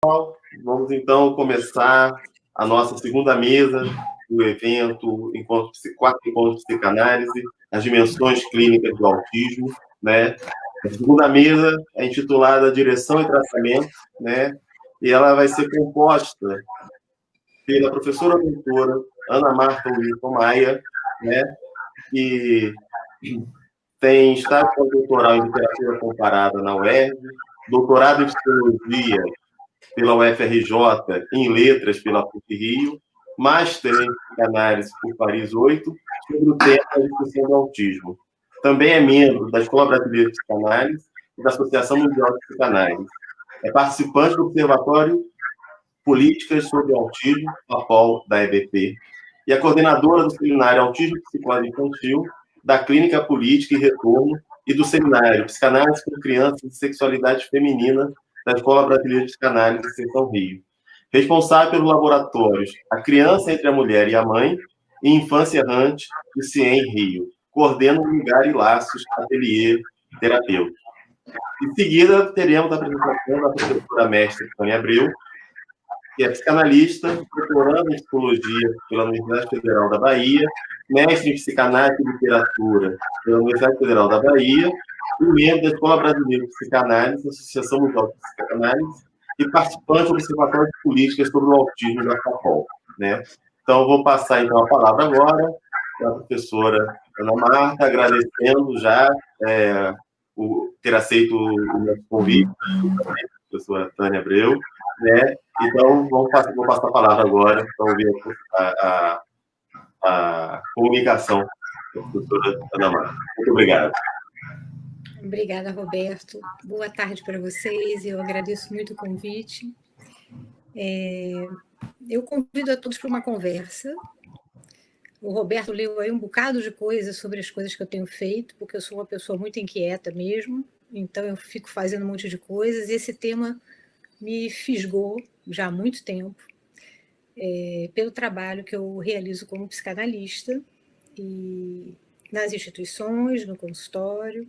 pessoal, vamos então começar a nossa segunda mesa do evento Quatro Encontros de Psicanálise, as dimensões clínicas do autismo, né? A segunda mesa é intitulada Direção e Tratamento, né? E ela vai ser composta pela professora doutora Ana Marta Wilson Maia, né? Que tem estágio pós-doutoral em literatura comparada na UERJ, doutorado em psicologia pela UFRJ, em letras pela PUC-Rio, master em psicanálise por Paris 8, sobre o tema da discussão do autismo. Também é membro da Escola Brasileira de Psicanálise e da Associação Mundial de Psicanálise. É participante do Observatório Políticas sobre o Autismo, APOL, da EBP, e é coordenadora do Seminário Autismo e Psicose Infantil, da Clínica Política e Retorno e do Seminário Psicanálise com Crianças e Sexualidade Feminina da Escola Brasileira de Psicanálise, Seção Rio. Responsável pelos laboratórios A Criança entre a Mulher e a Mãe e Infância Errante do CIEM Rio. Coordena o Lugar e Laços Ateliê Terapêutico. Em seguida, teremos a apresentação da professora mestre Tânia Abreu, que é psicanalista, doutoranda em psicologia pela Universidade Federal da Bahia, mestre em psicanálise e literatura pela Universidade Federal da Bahia, e membro da Escola Brasileira de Psicanálise, Associação Mundial de Psicanálise, e participante do Observatório de Políticas sobre o Autismo da FAPOL, né? Então, vou passar então, a palavra agora para a professora Ana Marta, agradecendo já ter aceito o nosso convite, a professora Tânia Abreu, né? Então, vou passar a palavra agora para ouvir a comunicação da professora Ana Marta. Muito obrigado. Obrigada, Roberto. Boa tarde para vocês. Eu agradeço muito o convite. Eu convido a todos para uma conversa. O Roberto leu aí um bocado de coisas sobre as coisas que eu tenho feito, porque eu sou uma pessoa muito inquieta mesmo, então eu fico fazendo um monte de coisas, e esse tema me fisgou já há muito tempo, pelo trabalho que eu realizo como psicanalista, e nas instituições, no consultório,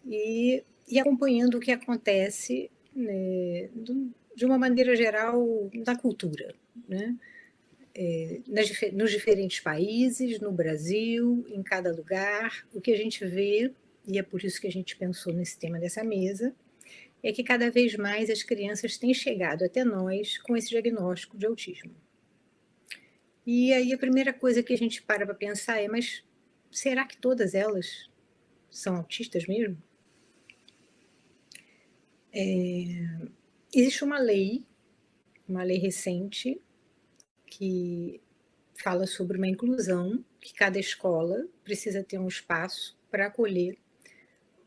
e acompanhando o que acontece, né, de uma maneira geral na cultura, né? Nos diferentes países, no Brasil, em cada lugar, o que a gente vê, e é por isso que a gente pensou nesse tema dessa mesa, é que cada vez mais as crianças têm chegado até nós com esse diagnóstico de autismo. E aí a primeira coisa que a gente para pensar é, mas será que todas elas são autistas mesmo? Existe uma lei recente, que fala sobre uma inclusão, que cada escola precisa ter um espaço para acolher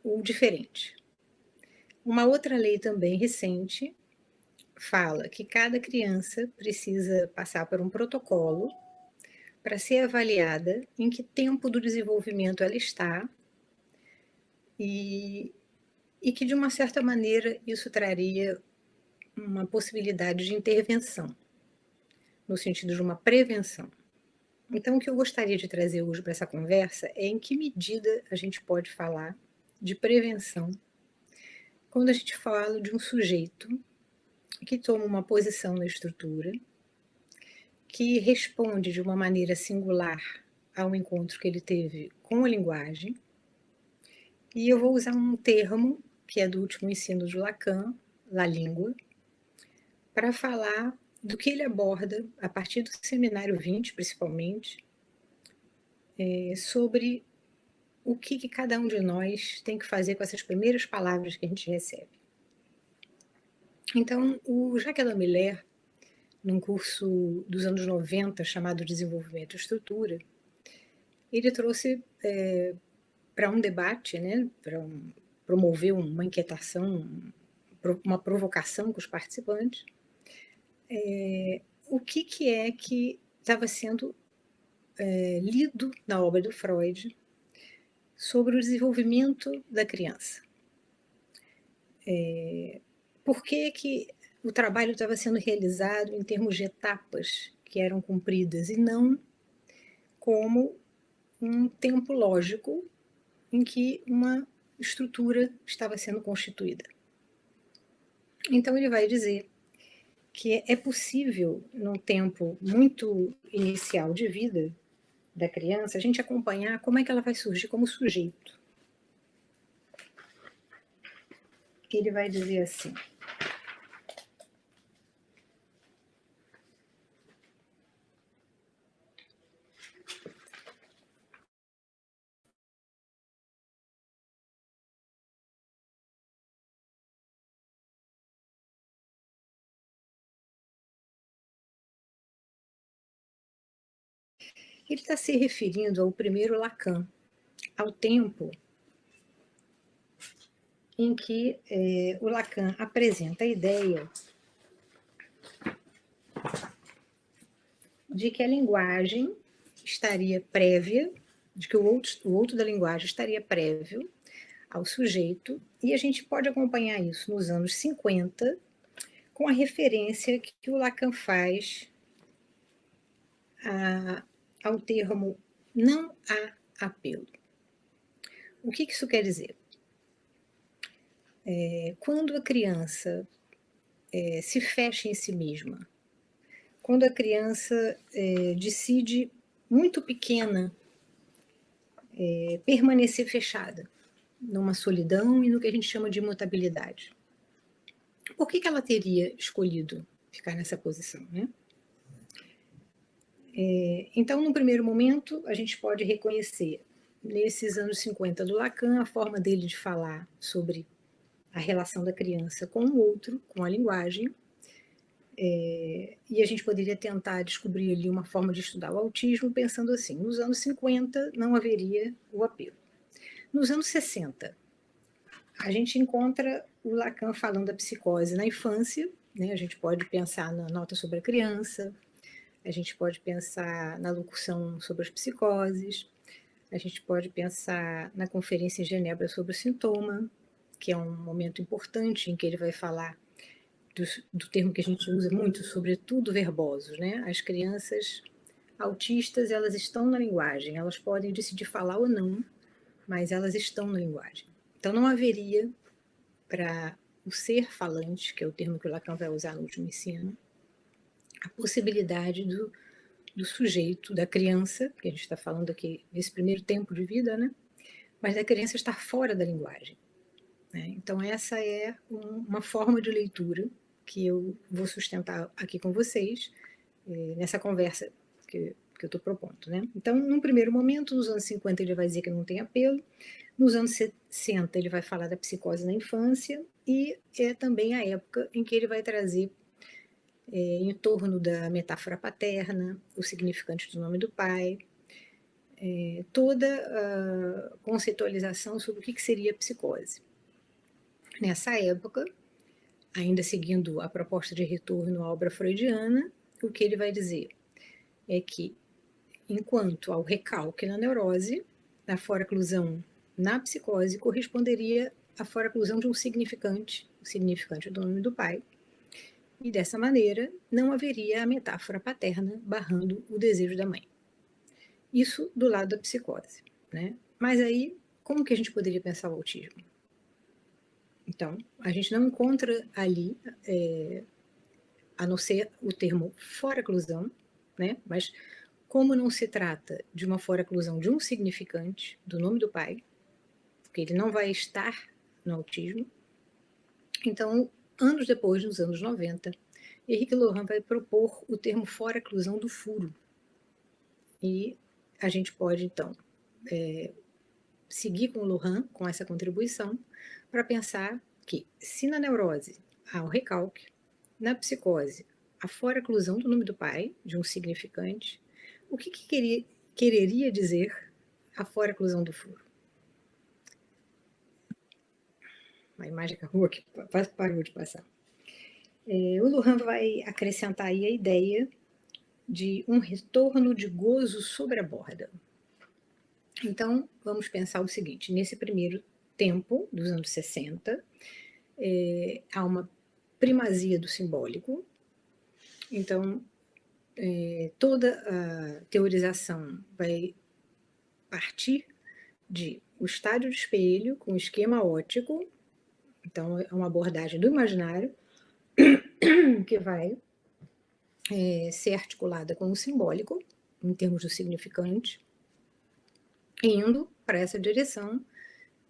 o diferente. Uma outra lei também recente fala que cada criança precisa passar por um protocolo para ser avaliada em que tempo do desenvolvimento ela está e que, de uma certa maneira, isso traria uma possibilidade de intervenção, no sentido de uma prevenção. Então, o que eu gostaria de trazer hoje para essa conversa é em que medida a gente pode falar de prevenção quando a gente fala de um sujeito que toma uma posição na estrutura, que responde de uma maneira singular ao encontro que ele teve com a linguagem. E eu vou usar um termo que é do último ensino de Lacan, La Língua, para falar do que ele aborda, a partir do seminário 20, principalmente, sobre o que cada um de nós tem que fazer com essas primeiras palavras que a gente recebe. Então, o Jacques Miller, num curso dos anos 90, chamado Desenvolvimento e Estrutura, ele trouxe para um debate, né, para promover uma inquietação, uma provocação com os participantes, o que é que estava sendo lido na obra do Freud sobre o desenvolvimento da criança. Por que o trabalho estava sendo realizado em termos de etapas que eram cumpridas e não como um tempo lógico em que uma estrutura estava sendo constituída. Então ele vai dizer que é possível, num tempo muito inicial de vida da criança, a gente acompanhar como é que ela vai surgir como sujeito. Ele vai dizer assim: ele está se referindo ao primeiro Lacan, ao tempo em que o Lacan apresenta a ideia de que a linguagem estaria prévia, de que o outro da linguagem estaria prévio ao sujeito, e a gente pode acompanhar isso nos anos 50, com a referência que o Lacan faz ao termo não há apelo. O que isso quer dizer? Quando a criança se fecha em si mesma, quando a criança decide, muito pequena, permanecer fechada numa solidão e no que a gente chama de imutabilidade. Por que ela teria escolhido ficar nessa posição, né? Então, no primeiro momento, a gente pode reconhecer, nesses anos 50 do Lacan, a forma dele de falar sobre a relação da criança com o outro, com a linguagem, e a gente poderia tentar descobrir ali uma forma de estudar o autismo pensando assim: nos anos 50 não haveria o apelo. Nos anos 60, a gente encontra o Lacan falando da psicose na infância, né? A gente pode pensar na nota sobre a criança, a gente pode pensar na locução sobre as psicoses, a gente pode pensar na conferência em Genebra sobre o sintoma, que é um momento importante em que ele vai falar do termo que a gente usa muito, sobretudo verbosos, né? As crianças autistas, elas estão na linguagem, elas podem decidir falar ou não, mas elas estão na linguagem. Então não haveria, para o ser falante, que é o termo que o Lacan vai usar no último ensino, a possibilidade do sujeito, da criança, que a gente está falando aqui nesse primeiro tempo de vida, né? Mas da criança estar fora da linguagem, né? Então essa é uma forma de leitura que eu vou sustentar aqui com vocês, nessa conversa que eu estou propondo, né? Então, num primeiro momento, nos anos 50 ele vai dizer que não tem apelo, nos anos 60 ele vai falar da psicose na infância, e é também a época em que ele vai trazer em torno da metáfora paterna, o significante do nome do pai, toda a conceitualização sobre o que seria psicose. Nessa época, ainda seguindo a proposta de retorno à obra freudiana, o que ele vai dizer é que, enquanto ao recalque na neurose, a fora-oclusão na psicose corresponderia à fora-oclusão de um significante, o significante do nome do pai, e dessa maneira não haveria a metáfora paterna barrando o desejo da mãe. Isso do lado da psicose, né? Mas aí, como que a gente poderia pensar o autismo? Então, a gente não encontra ali, a não ser o termo fora-oclusão, né? Mas como não se trata de uma fora-oclusão de um significante, do nome do pai, porque ele não vai estar no autismo, então, anos depois, nos anos 90, Henrique Laurent vai propor o termo fora-oclusão do furo. E a gente pode, então, seguir com o Laurent, com essa contribuição, para pensar que, se na neurose há o recalque, na psicose a fora-oclusão do nome do pai, de um significante, o que quereria dizer a fora-oclusão do furo? A imagem acabou aqui, parou de passar. O Laurent vai acrescentar aí a ideia de um retorno de gozo sobre a borda. Então, vamos pensar o seguinte: nesse primeiro tempo, dos anos 60, há uma primazia do simbólico. Então, toda a teorização vai partir de o estádio de espelho com esquema óptico. Então, é uma abordagem do imaginário, que vai ser articulada com o simbólico, em termos do significante, indo para essa direção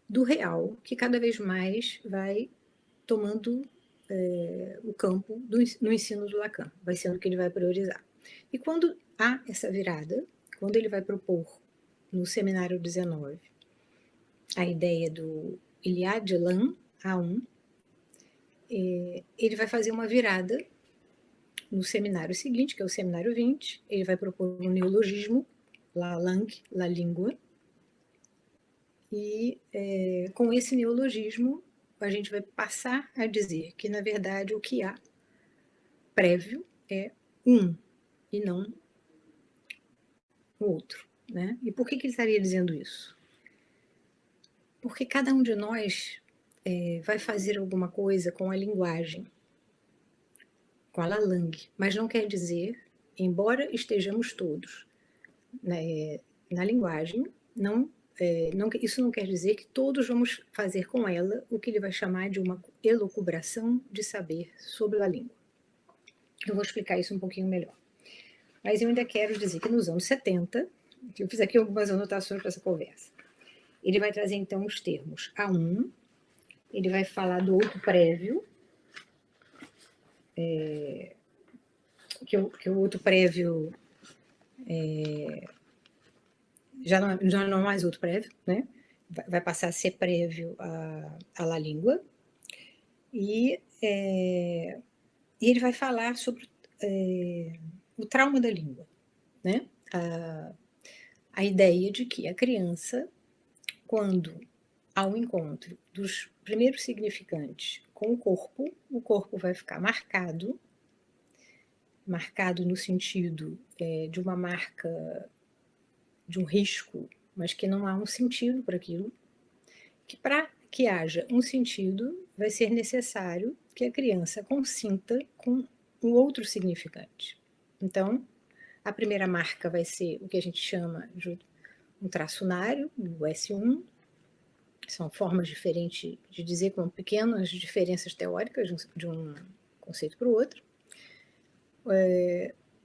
do real, que cada vez mais vai tomando o campo no ensino do Lacan, vai sendo o que ele vai priorizar. E quando há essa virada, quando ele vai propor no seminário 19 a ideia do Iliad Lan A1, ele vai fazer uma virada no seminário seguinte, que é o seminário 20, ele vai propor um neologismo, la langue, la língua, e com esse neologismo a gente vai passar a dizer que, na verdade, o que há prévio é um e não o outro. Né? E por que ele estaria dizendo isso? Porque cada um de nós vai fazer alguma coisa com a linguagem, com a langue, mas não quer dizer, embora estejamos todos na linguagem, isso não quer dizer que todos vamos fazer com ela o que ele vai chamar de uma elucubração de saber sobre a língua. Eu vou explicar isso um pouquinho melhor. Mas eu ainda quero dizer que nos anos 70, eu fiz aqui algumas anotações para essa conversa, ele vai trazer então os termos A1, ele vai falar do outro prévio, que o outro prévio já não é mais outro prévio, né? Vai passar a ser prévio à la língua, e ele vai falar sobre o trauma da língua, né? A ideia de que a criança, quando há um encontro dos primeiros significantes com o corpo vai ficar marcado no sentido de uma marca, de um risco, mas que não há um sentido para aquilo, que para que haja um sentido vai ser necessário que a criança consinta com um outro significante. Então, a primeira marca vai ser o que a gente chama de um traçunário, o S1, são formas diferentes de dizer, com pequenas diferenças teóricas de um conceito para o outro.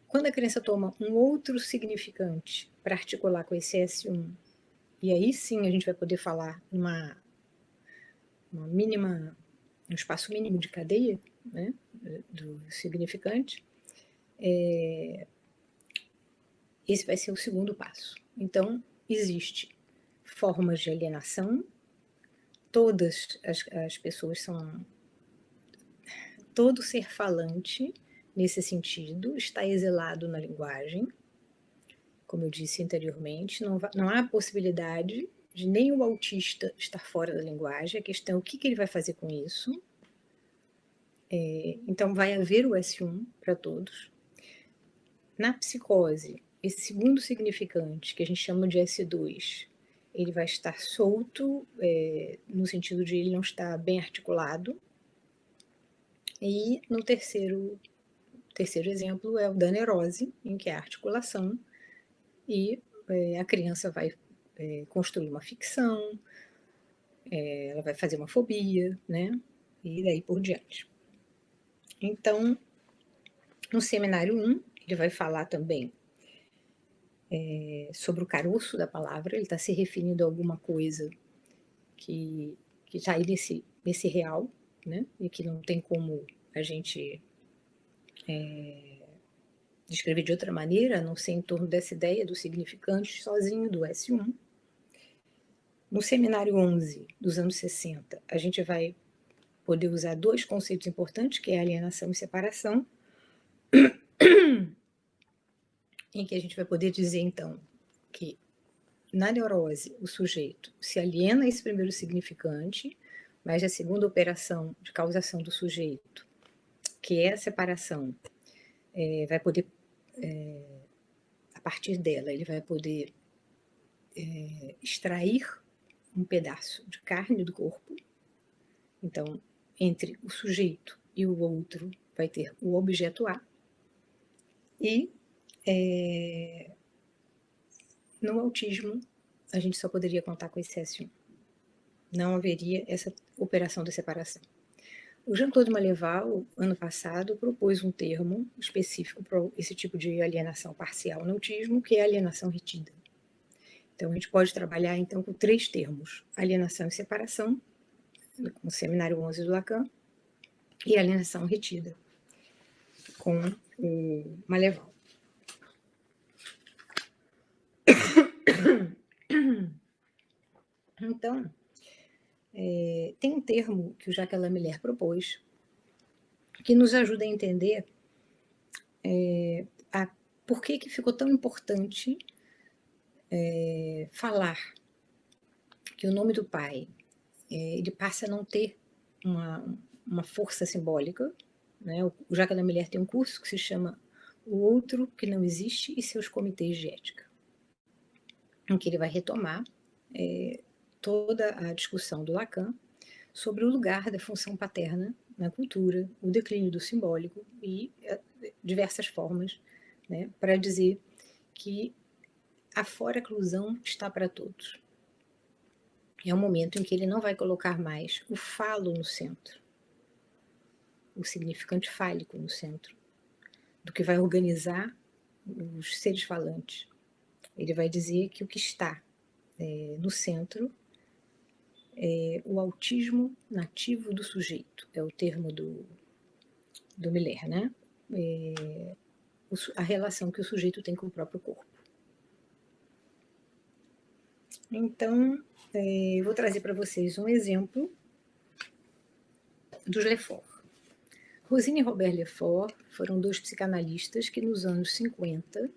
Quando a criança toma um outro significante para articular com esse S1, e aí sim a gente vai poder falar um espaço mínimo de cadeia, né, do significante, esse vai ser o segundo passo. Então, existe formas de alienação, todas as pessoas são... Todo ser falante, nesse sentido, está exilado na linguagem. Como eu disse anteriormente, não há possibilidade de nenhum autista estar fora da linguagem. A questão é o que ele vai fazer com isso. Então, vai haver o S1 para todos. Na psicose, esse segundo significante, que a gente chama de S2, ele vai estar solto, no sentido de ele não estar bem articulado. E no terceiro exemplo é o da neurose, em que é a articulação, e a criança vai construir uma ficção, ela vai fazer uma fobia, né? E daí por diante. Então, no seminário 1, ele vai falar também sobre o caroço da palavra, ele está se referindo a alguma coisa que está aí nesse real, né? E que não tem como a gente descrever de outra maneira, a não ser em torno dessa ideia do significante sozinho do S1. No seminário 11, dos anos 60, a gente vai poder usar dois conceitos importantes, que é alienação e separação, em que a gente vai poder dizer, então, que na neurose o sujeito se aliena a esse primeiro significante, mas a segunda operação de causação do sujeito, que é a separação, vai poder, a partir dela, ele vai poder extrair um pedaço de carne do corpo. Então, entre o sujeito e o outro vai ter o objeto A. E no autismo, a gente só poderia contar com esse S1. Não haveria essa operação de separação. O Jean-Claude Malleval, ano passado, propôs um termo específico para esse tipo de alienação parcial no autismo, que é a alienação retida. Então, a gente pode trabalhar, então, com 3 termos: alienação e separação, com o Seminário 11 do Lacan, e alienação retida, com o Malleval. Então, tem um termo que o Jacques Lamillère propôs, que nos ajuda a entender por que ficou tão importante falar que o nome do pai ele passa a não ter uma força simbólica. Né? O Jacques Lamillère tem um curso que se chama O Outro que Não Existe e Seus Comitês de Ética, em que ele vai retomar toda a discussão do Lacan sobre o lugar da função paterna na cultura, o declínio do simbólico e diversas formas, né, para dizer que a fora-inclusão está para todos. É um momento em que ele não vai colocar mais o falo no centro, o significante fálico no centro, do que vai organizar os seres falantes. Ele vai dizer que o que está no centro é o autismo nativo do sujeito, é o termo do Miller, né? A relação que o sujeito tem com o próprio corpo. Então, vou trazer para vocês um exemplo dos Lefort. Rosine e Robert Lefort foram 2 psicanalistas que nos anos 50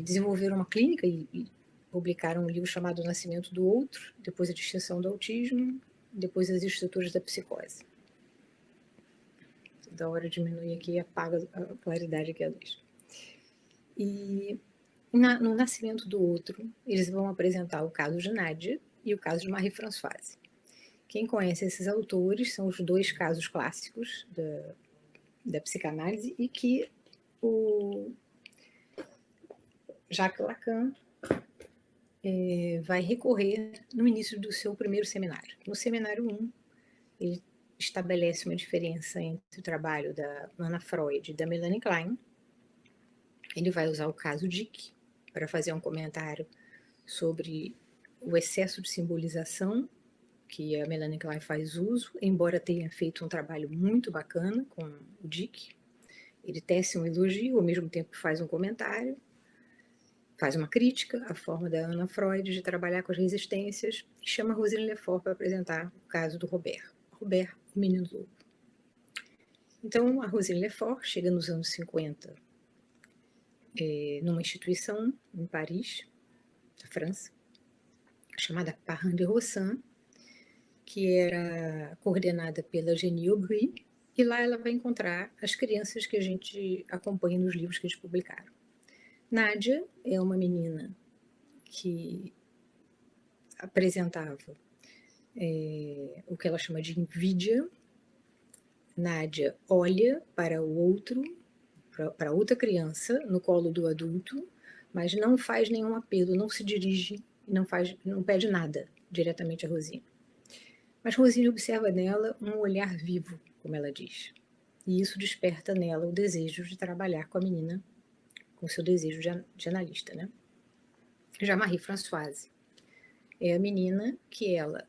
desenvolveram uma clínica e publicaram um livro chamado O Nascimento do Outro, depois a Distinção do Autismo, depois as Estruturas da Psicose. Da hora diminui aqui e apaga a claridade aqui a luz. E no Nascimento do Outro, eles vão apresentar o caso de Nádia e o caso de Marie-Françoise. Quem conhece esses autores são os 2 casos clássicos da psicanálise e que o Jacques Lacan vai recorrer no início do seu primeiro seminário. No seminário 1, ele estabelece uma diferença entre o trabalho da Anna Freud e da Melanie Klein. Ele vai usar o caso Dick para fazer um comentário sobre o excesso de simbolização que a Melanie Klein faz uso, embora tenha feito um trabalho muito bacana com o Dick. Ele tece um elogio, ao mesmo tempo faz um comentário, faz uma crítica à forma da Anna Freud de trabalhar com as resistências e chama Rosine Lefort para apresentar o caso do Robert, o menino lobo. Então, a Rosine Lefort chega nos anos 50 numa instituição em Paris, na França, chamada Parrain de Rossin, que era coordenada pela Jenny Aubry, e lá ela vai encontrar as crianças que a gente acompanha nos livros que eles publicaram. Nádia é uma menina que apresentava o que ela chama de invídia. Nádia olha para o outro, para outra criança no colo do adulto, mas não faz nenhum apelo, não se dirige, não pede nada diretamente a Rosine. Mas Rosine observa nela um olhar vivo, como ela diz, e isso desperta nela o desejo de trabalhar com a menina, com seu desejo de analista, né? Já Marie-Françoise é a menina que ela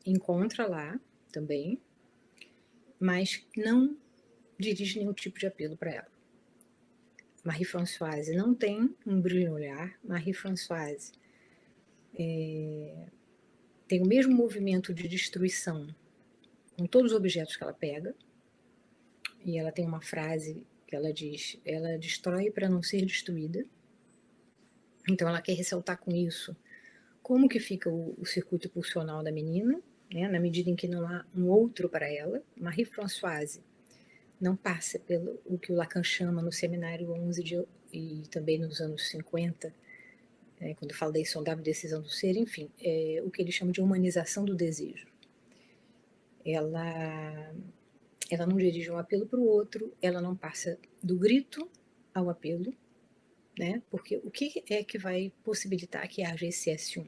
encontra lá também, mas não dirige nenhum tipo de apelo para ela. Marie-Françoise não tem um brilho no olhar. Marie-Françoise tem o mesmo movimento de destruição com todos os objetos que ela pega. E ela tem uma frase que ela diz: ela destrói para não ser destruída. Então ela quer ressaltar com isso como que fica o circuito pulsional da menina, né, na medida em que não há um outro para ela. Marie-Françoise não passa pelo o que o Lacan chama no seminário 11 e também nos anos 50, quando fala da insondável decisão do ser, enfim, o que ele chama de humanização do desejo. Ela não dirige um apelo para o outro, ela não passa do grito ao apelo, né? Porque o que é que vai possibilitar que haja esse S1?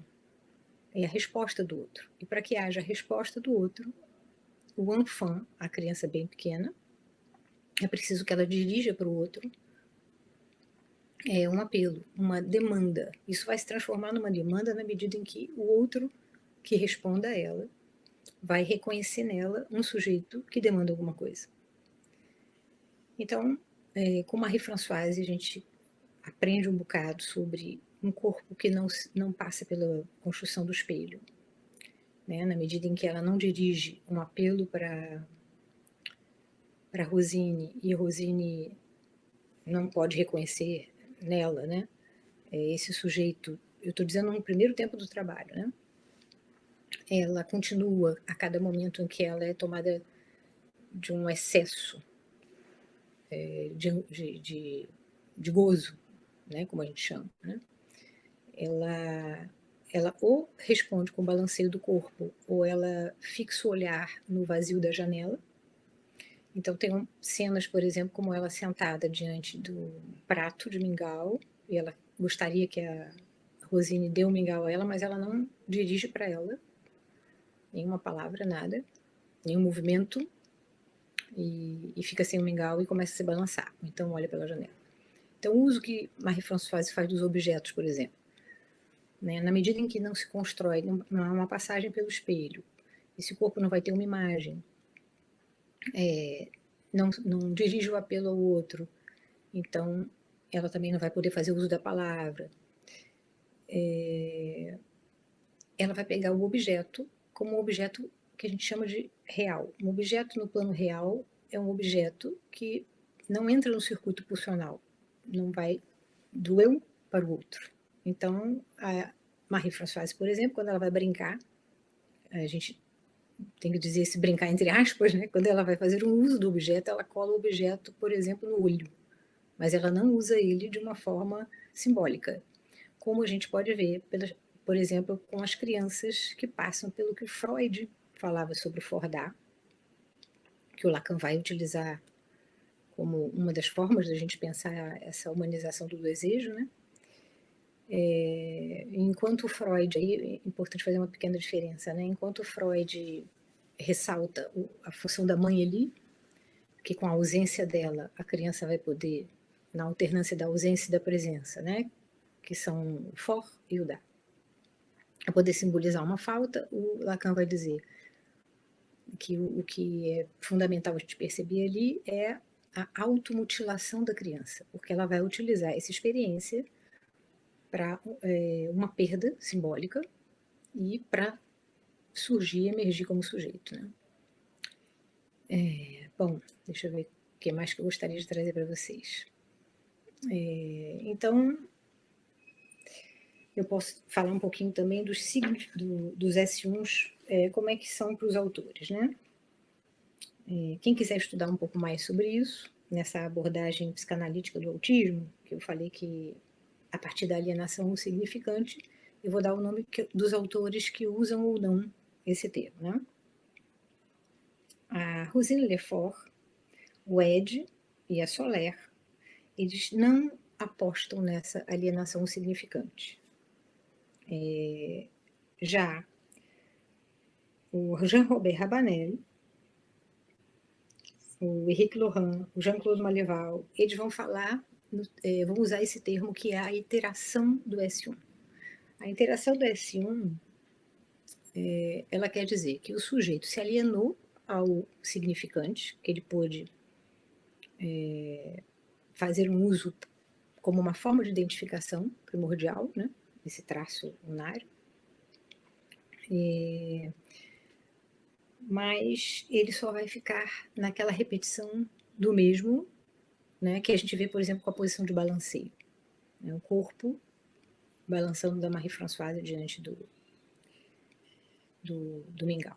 É a resposta do outro. E para que haja a resposta do outro, o enfant, a criança bem pequena, é preciso que ela dirija para o outro um apelo, uma demanda. Isso vai se transformar numa demanda na medida em que o outro que responda a ela vai reconhecer nela um sujeito que demanda alguma coisa. Então, com Marie-Françoise, a gente aprende um bocado sobre um corpo que não passa pela construção do espelho, né? Na medida em que ela não dirige um apelo para Rosine, e Rosine não pode reconhecer nela, né? Esse sujeito, eu estou dizendo no primeiro tempo do trabalho, né? Ela continua a cada momento em que ela é tomada de um excesso de gozo, né? Como a gente chama, né? Ela ou responde com o balanceio do corpo, ou ela fixa o olhar no vazio da janela. Então, tem cenas, por exemplo, como ela sentada diante do prato de mingau, e ela gostaria que a Rosine dê um mingau a ela, mas ela não dirige para ela, nenhuma palavra, nada, nenhum movimento, e fica sem o mingau e começa a se balançar. Então, olha pela janela. Então, o uso que Marie-Françoise faz dos objetos, por exemplo, né? Na medida em que não se constrói, não há uma passagem pelo espelho, esse corpo não vai ter uma imagem, não dirige o apelo ao outro, então ela também não vai poder fazer uso da palavra. Ela vai pegar o objeto como um objeto que a gente chama de real. Um objeto no plano real é um objeto que não entra no circuito pulsional, não vai do eu para o outro. Então, a Marie-Françoise, por exemplo, quando ela vai brincar, a gente tem que dizer esse brincar entre aspas, né? Quando ela vai fazer um uso do objeto, ela cola o objeto, por exemplo, no olho, mas ela não usa ele de uma forma simbólica, como a gente pode ver, por exemplo, com as crianças que passam pelo que Freud falava sobre Fordar, que o Lacan vai utilizar como uma das formas da gente pensar essa humanização do desejo, né? Enquanto Freud, aí é importante fazer uma pequena diferença, né? Enquanto Freud ressalta a função da mãe ali, que com a ausência dela a criança vai poder, na alternância da ausência e da presença, né? Que são o for e o dar, a poder simbolizar uma falta, o Lacan vai dizer que o que é fundamental a gente perceber ali é a automutilação da criança, porque ela vai utilizar essa experiência para uma perda simbólica e para surgir, emergir como sujeito, né? Bom, deixa eu ver o que mais que eu gostaria de trazer para vocês. Então, eu posso falar um pouquinho também dos S1s, como é que são para os autores, né? Quem quiser estudar um pouco mais sobre isso, nessa abordagem psicanalítica do autismo, que eu falei que a partir da alienação significante, eu vou dar o nome dos autores que usam ou não esse termo, né? A Rosine Lefort, o Ed e a Soler, eles não apostam nessa alienação significante. Já o Jean-Robert Rabanel, o Henrique Laurent, o Jean-Claude Maleval, eles vão falar, vão usar esse termo que é a iteração do S1. A interação do S1, ela quer dizer que o sujeito se alienou ao significante, que ele pôde fazer um uso como uma forma de identificação primordial, né? Esse traço unário. Mas ele só vai ficar naquela repetição do mesmo, né? Que a gente vê, por exemplo, com a posição de balanceio. Né? O corpo balançando da Marie-Françoise diante do mingau.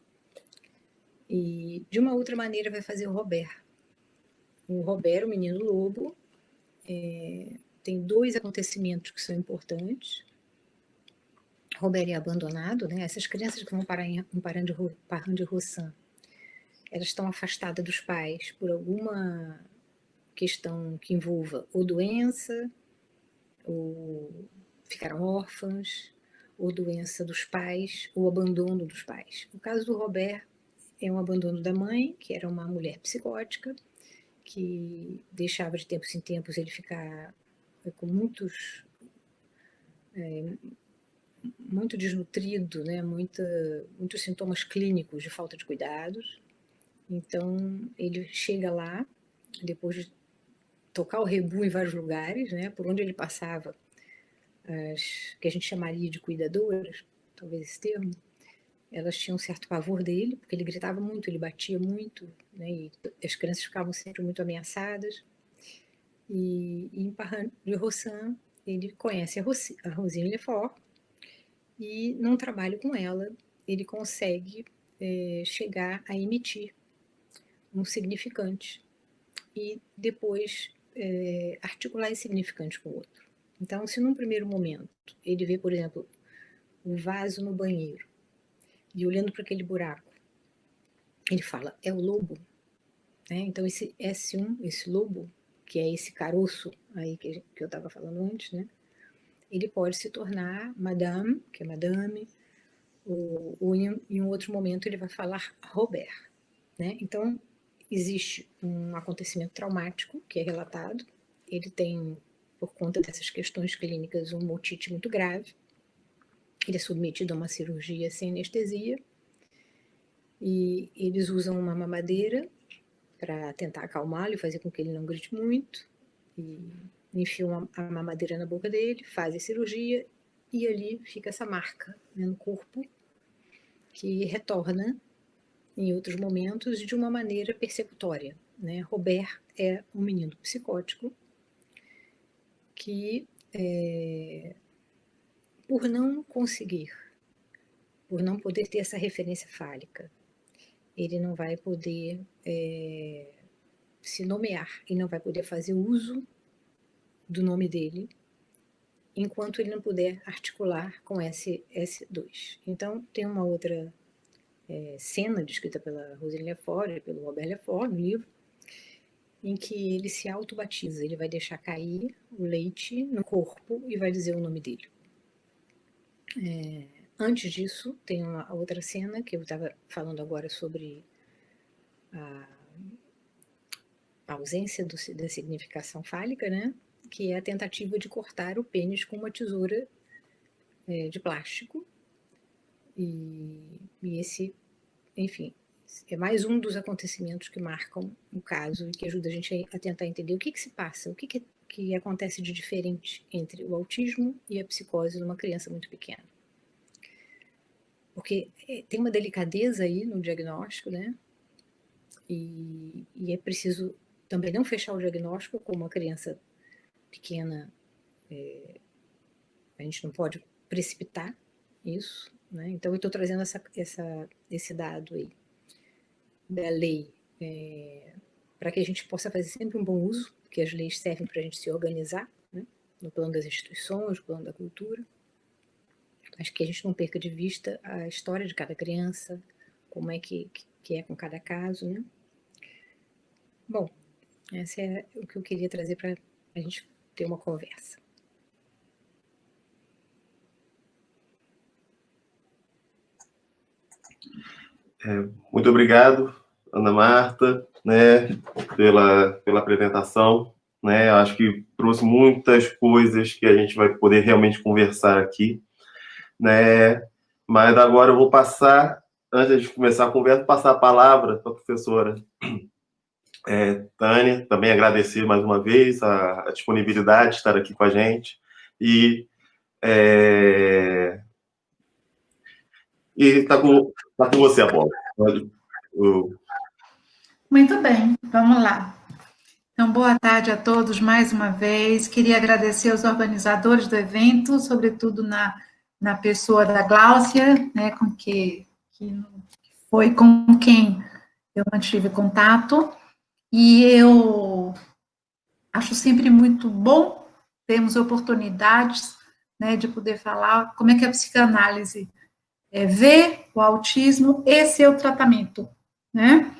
E de uma outra maneira vai fazer o Robert. O Robert, o menino lobo, tem dois acontecimentos que são importantes. Robert é abandonado, né? Essas crianças que vão parar em Parrain de Rossan, elas estão afastadas dos pais por alguma questão que envolva ou doença, ou ficaram órfãs, ou doença dos pais, ou abandono dos pais. No caso do Robert, é um abandono da mãe, que era uma mulher psicótica, que deixava de tempos em tempos ele ficar com muito desnutrido, né? Muitos sintomas clínicos de falta de cuidados. Então, ele chega lá, depois de tocar o rebu em vários lugares, né? Por onde ele passava, que a gente chamaria de cuidadoras, talvez esse termo, elas tinham um certo pavor dele, porque ele gritava muito, ele batia muito, né? E as crianças ficavam sempre muito ameaçadas. E em Parrain de Rossan, ele conhece a Rosine Lefort, e num trabalho com ela, ele consegue chegar a emitir um significante e depois articular esse significante com o outro. Então, se num primeiro momento ele vê, por exemplo, o vaso no banheiro e olhando para aquele buraco, ele fala, é o lobo, né? Então esse S1, esse lobo, que é esse caroço aí que eu estava falando antes, né? Ele pode se tornar madame, que é madame, ou em um outro momento ele vai falar Robert, né? Então existe um acontecimento traumático que é relatado, ele tem, por conta dessas questões clínicas, uma otite muito grave, ele é submetido a uma cirurgia sem anestesia, e eles usam uma mamadeira para tentar acalmá-lo e fazer com que ele não grite muito, e enfiam a mamadeira na boca dele, fazem a cirurgia, e ali fica essa marca, né, no corpo, que retorna em outros momentos de uma maneira persecutória, né? Robert é um menino psicótico que, por não conseguir, por não poder ter essa referência fálica, ele não vai poder se nomear e não vai poder fazer uso do nome dele enquanto ele não puder articular com S2. Então, tem uma outra cena descrita pela Rosine Lefort e pelo Robert Lefort no livro, em que ele se autobatiza, ele vai deixar cair o leite no corpo e vai dizer o nome dele. Antes disso, tem uma outra cena que eu estava falando agora sobre a ausência da significação fálica, né? Que é a tentativa de cortar o pênis com uma tesoura de plástico. E esse, enfim, é mais um dos acontecimentos que marcam o caso e que ajuda a gente a tentar entender o que se passa, o que acontece de diferente entre o autismo e a psicose numa criança muito pequena. Porque tem uma delicadeza aí no diagnóstico, né? E é preciso também não fechar o diagnóstico com uma criança pequena. A gente não pode precipitar isso, né? Então eu estou trazendo esse dado aí da lei para que a gente possa fazer sempre um bom uso, porque as leis servem para a gente se organizar, né? No plano das instituições, no plano da cultura. Acho que a gente não perca de vista a história de cada criança, como é que é com cada caso, né? Bom, esse é o que eu queria trazer para a gente ter uma conversa. Muito obrigado, Ana Marta, né, pela apresentação, né? Acho que trouxe muitas coisas que a gente vai poder realmente conversar aqui, né? Mas agora eu vou passar, antes de começar a conversa, passar a palavra para a professora Tânia, também agradecer mais uma vez a disponibilidade de estar aqui com a gente, e está com você a bola. Muito bem, vamos lá. Então, boa tarde a todos mais uma vez. Queria agradecer aos organizadores do evento, sobretudo na pessoa da Gláucia, né, que foi com quem eu mantive contato. E eu acho sempre muito bom termos oportunidades, né, de poder falar como é que a psicanálise vê o autismo e seu tratamento, né?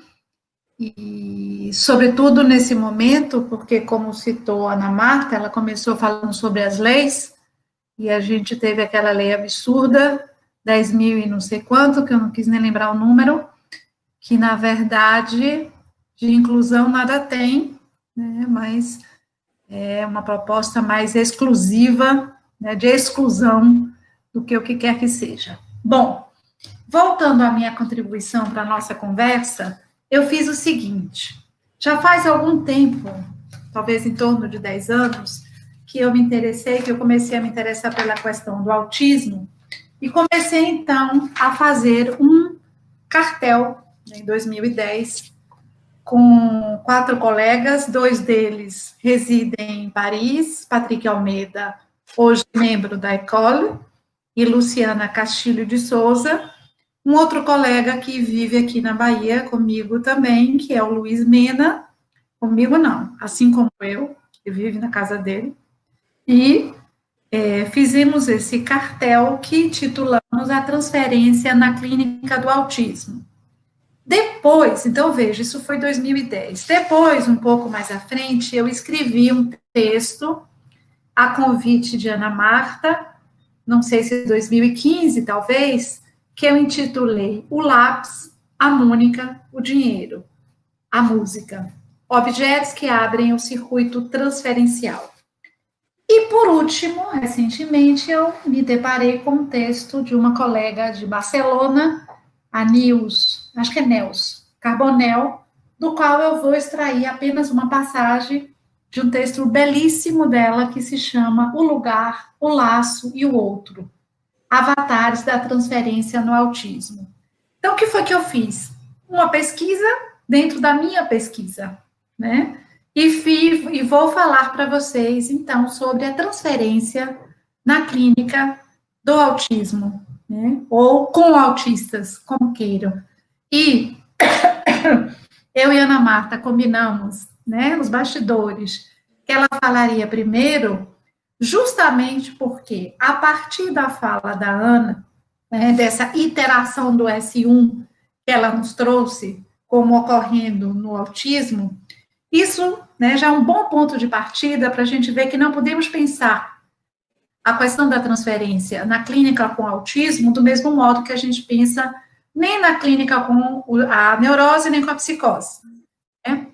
E, sobretudo, nesse momento, porque, como citou a Ana Marta, ela começou falando sobre as leis, e a gente teve aquela lei absurda, 10.000 e não sei quanto, que eu não quis nem lembrar o número, que, na verdade, de inclusão nada tem, né, mas é uma proposta mais exclusiva, né, de exclusão do que o que quer que seja. Bom, voltando à minha contribuição para a nossa conversa, eu fiz o seguinte, já faz algum tempo, talvez em torno de 10 anos, que eu comecei a me interessar pela questão do autismo, e comecei, então, a fazer um cartel, em 2010, com 4 colegas, 2 deles residem em Paris, Patrick Almeida, hoje membro da École, e Luciana Castilho de Souza, um outro colega que vive aqui na Bahia comigo também, que é o Luiz Mena, comigo não, assim como eu, que vive na casa dele, e fizemos esse cartel que titulamos A Transferência na Clínica do Autismo. Depois, então veja, isso foi 2010. Depois, um pouco mais à frente, eu escrevi um texto a convite de Ana Marta, não sei se 2015, talvez, que eu intitulei O Lápis, a Mônica, o Dinheiro, a Música, objetos que abrem o circuito transferencial. E, por último, recentemente, eu me deparei com um texto de uma colega de Barcelona, a Nils, acho que é Nels Carbonel, do qual eu vou extrair apenas uma passagem de um texto belíssimo dela, que se chama O Lugar, o Laço e o Outro, Avatares da Transferência no Autismo. Então, o que foi que eu fiz? Uma pesquisa dentro da minha pesquisa, né? E vou falar para vocês, então, sobre a transferência na clínica do autismo, né? Ou com autistas, como queiram. E eu e Ana Marta combinamos, né, nos bastidores, que ela falaria primeiro, justamente porque, a partir da fala da Ana, né, dessa iteração do S1 que ela nos trouxe, como ocorrendo no autismo, isso, né, já é um bom ponto de partida para a gente ver que não podemos pensar a questão da transferência na clínica com autismo do mesmo modo que a gente pensa nem na clínica com a neurose, nem com a psicose. Né?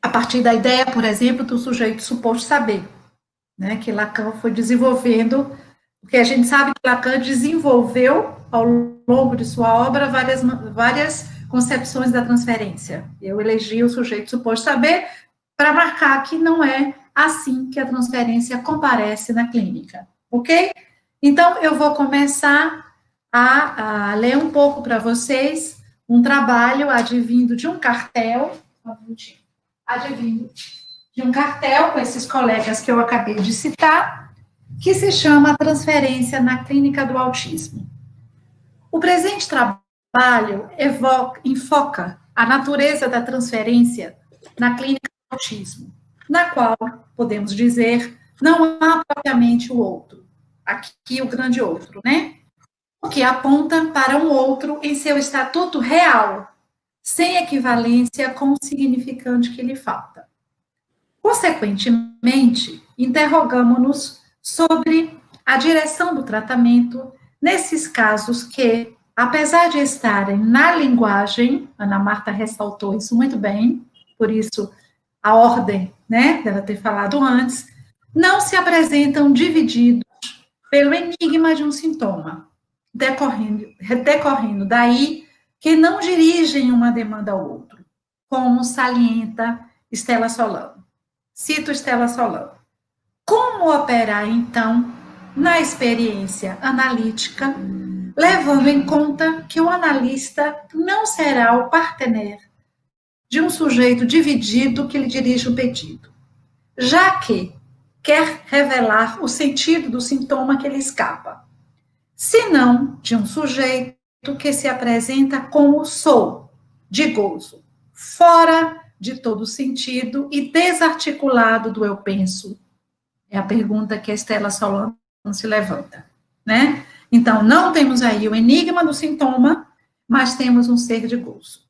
A partir da ideia, por exemplo, do sujeito suposto saber, né, que Lacan foi desenvolvendo, porque a gente sabe que Lacan desenvolveu, ao longo de sua obra, várias concepções da transferência. Eu elegi o sujeito suposto saber para marcar que não é assim que a transferência comparece na clínica, ok? Então, eu vou começar a ler um pouco para vocês um trabalho advindo de um cartel, advindo de um cartel com esses colegas que eu acabei de citar, que se chama Transferência na Clínica do Autismo. O presente trabalho enfoca a natureza da transferência na clínica do autismo, na qual, podemos dizer, não há propriamente o outro, aqui o grande outro, né? O que aponta para um outro em seu estatuto real, sem equivalência com o significante que lhe falta. Consequentemente, interrogamo-nos sobre a direção do tratamento nesses casos que, apesar de estarem na linguagem, Ana Marta ressaltou isso muito bem, por isso a ordem, né, dela ter falado antes, não se apresentam divididos pelo enigma de um sintoma, decorrendo daí que não dirigem uma demanda ao outro, como salienta Stella Solano. Cito Stella Solano. Como operar, então, na experiência analítica, levando em conta que o analista não será o partener de um sujeito dividido que lhe dirige o pedido, já que quer revelar o sentido do sintoma que lhe escapa, senão de um sujeito que se apresenta como sou, de gozo, fora de todo sentido e desarticulado do eu penso. É a pergunta que a Stella Solano se levanta, né? Então, não temos aí o enigma do sintoma, mas temos um ser de gozo.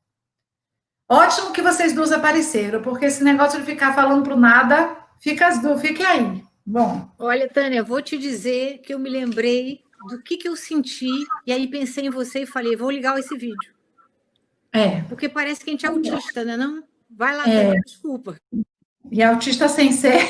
Ótimo que vocês duas apareceram, porque esse negócio de ficar falando pro nada, fique aí. Bom. Olha, Tânia, vou te dizer que eu me lembrei do que eu senti, e aí pensei em você e falei, vou ligar esse vídeo. Porque parece que a gente é autista, né, não? Vai lá, desculpa. E autista sem ser,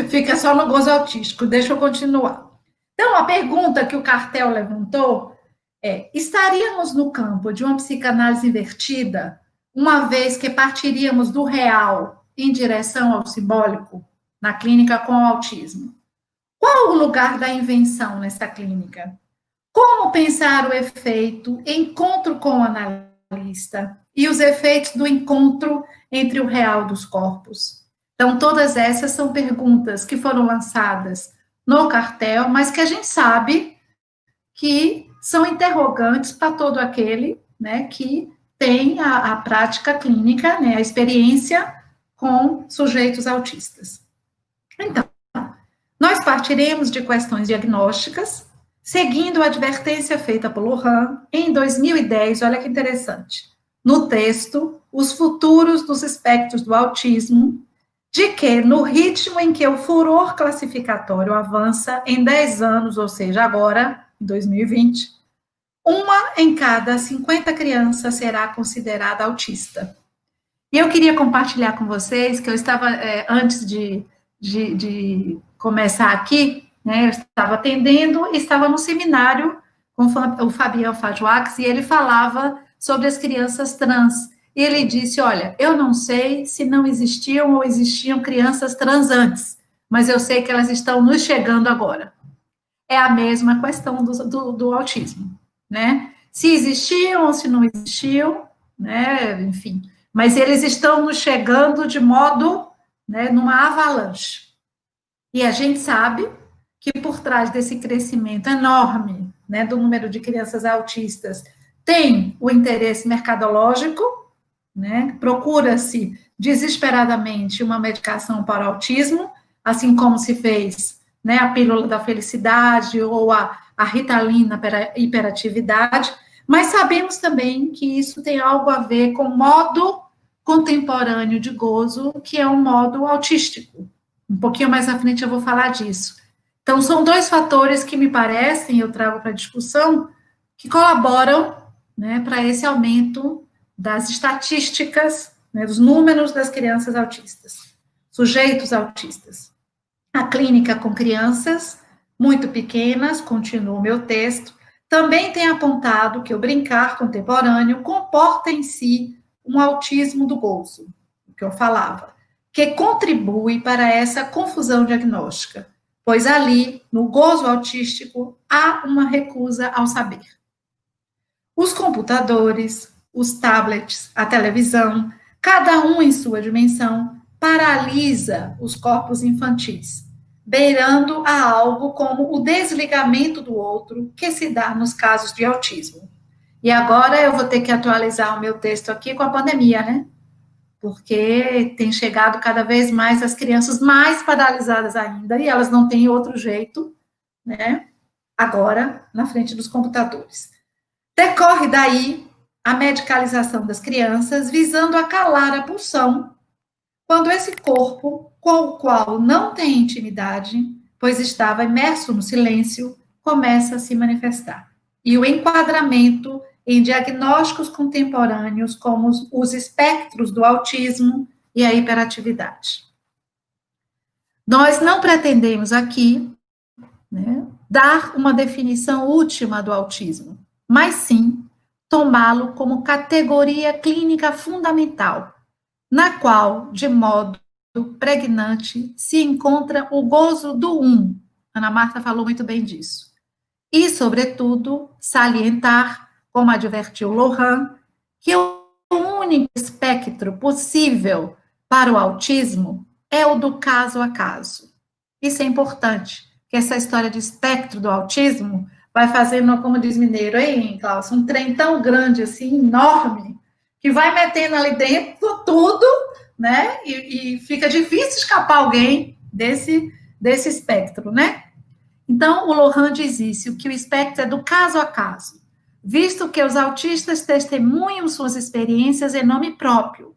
fica só no gozo autístico. Deixa eu continuar. Então, a pergunta que o Cartel levantou é: estaríamos no campo de uma psicanálise invertida, uma vez que partiríamos do real em direção ao simbólico, na clínica com o autismo? Qual o lugar da invenção nessa clínica? Como pensar o efeito encontro com o analista e os efeitos do encontro entre o real dos corpos? Então, todas essas são perguntas que foram lançadas no Cartel, mas que a gente sabe que são interrogantes para todo aquele, né, que tem a prática clínica, né, a experiência com sujeitos autistas. Então, nós partiremos de questões diagnósticas, seguindo a advertência feita por Lohan em 2010, olha que interessante, no texto Os Futuros dos Espectros do Autismo, de que, no ritmo em que o furor classificatório avança em 10 anos, ou seja, agora, em 2020, uma em cada 50 crianças será considerada autista. E eu queria compartilhar com vocês que eu estava, antes de começar aqui, né, eu estava atendendo e estava no seminário com o Fabian Fajwax, e ele falava sobre as crianças trans. E ele disse, olha, eu não sei se não existiam ou existiam crianças trans antes, mas eu sei que elas estão nos chegando agora. É a mesma questão do autismo, né? Se existiam ou se não existiam, né, enfim, mas eles estão nos chegando de modo, né, numa avalanche. E a gente sabe que por trás desse crescimento enorme, né, do número de crianças autistas, tem o interesse mercadológico, né, procura-se desesperadamente uma medicação para o autismo, assim como se fez, né, a pílula da felicidade ou a Ritalina para a hiperatividade, mas sabemos também que isso tem algo a ver com o modo contemporâneo de gozo, que é um modo autístico. Um pouquinho mais à frente eu vou falar disso. Então, são dois fatores que me parecem, eu trago para a discussão, que colaboram, né, para esse aumento das estatísticas, né, dos números das crianças autistas, sujeitos autistas. A clínica com crianças muito pequenas, continua o meu texto, também tem apontado que o brincar contemporâneo comporta em si um autismo do gozo, o que eu falava, que contribui para essa confusão diagnóstica, pois ali, no gozo autístico, há uma recusa ao saber. Os computadores, os tablets, a televisão, cada um em sua dimensão, paralisa os corpos infantis, beirando a algo como o desligamento do outro que se dá nos casos de autismo. E agora eu vou ter que atualizar o meu texto aqui com a pandemia, né? Porque tem chegado cada vez mais as crianças mais paralisadas ainda, e elas não têm outro jeito, né? Agora, na frente dos computadores. Decorre daí a medicalização das crianças, visando acalar a pulsão, quando esse corpo, com o qual não tem intimidade, pois estava imerso no silêncio, começa a se manifestar. E o enquadramento em diagnósticos contemporâneos, como os espectros do autismo e a hiperatividade. Nós não pretendemos aqui, né, dar uma definição última do autismo, mas sim tomá-lo como categoria clínica fundamental, na qual, de modo pregnante, se encontra o gozo do um. Ana Marta falou muito bem disso. E, sobretudo, salientar, como advertiu Lohan, que o único espectro possível para o autismo é o do caso a caso. Isso é importante, que essa história de espectro do autismo vai fazendo, como diz mineiro, hein, Cláudio, um trem tão grande, assim, enorme, que vai metendo ali dentro tudo, né, e fica difícil escapar alguém desse espectro, né? Então, o Lohan diz isso, que o espectro é do caso a caso, visto que os autistas testemunham suas experiências em nome próprio.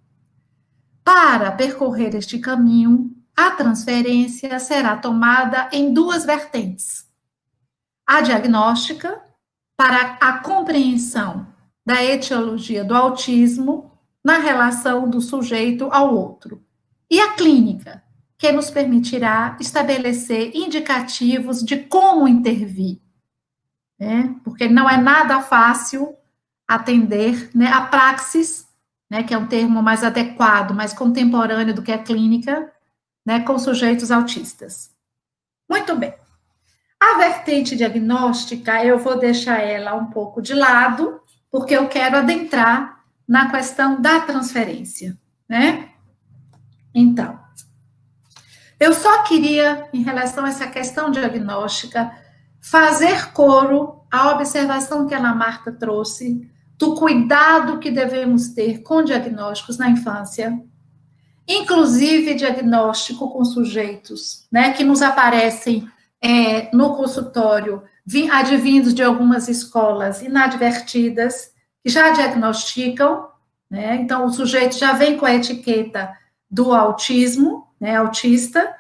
Para percorrer este caminho, a transferência será tomada em duas vertentes. a diagnóstica, para a compreensão da etiologia do autismo na relação do sujeito ao outro. E a clínica, que nos permitirá estabelecer indicativos de como intervir, né? Porque não é nada fácil atender, né, a praxis, né, que é um termo mais adequado, mais contemporâneo do que a clínica, né, com sujeitos autistas. Muito bem. A vertente diagnóstica, eu vou deixar ela um pouco de lado, porque eu quero adentrar na questão da transferência, né? Então, eu só queria, em relação a essa questão diagnóstica, fazer coro à observação que a Ana Marta trouxe do cuidado que devemos ter com diagnósticos na infância, inclusive diagnóstico com sujeitos, né, que nos aparecem no consultório, advindos de algumas escolas inadvertidas, que já diagnosticam, né, então o sujeito já vem com a etiqueta do autismo, né, autista.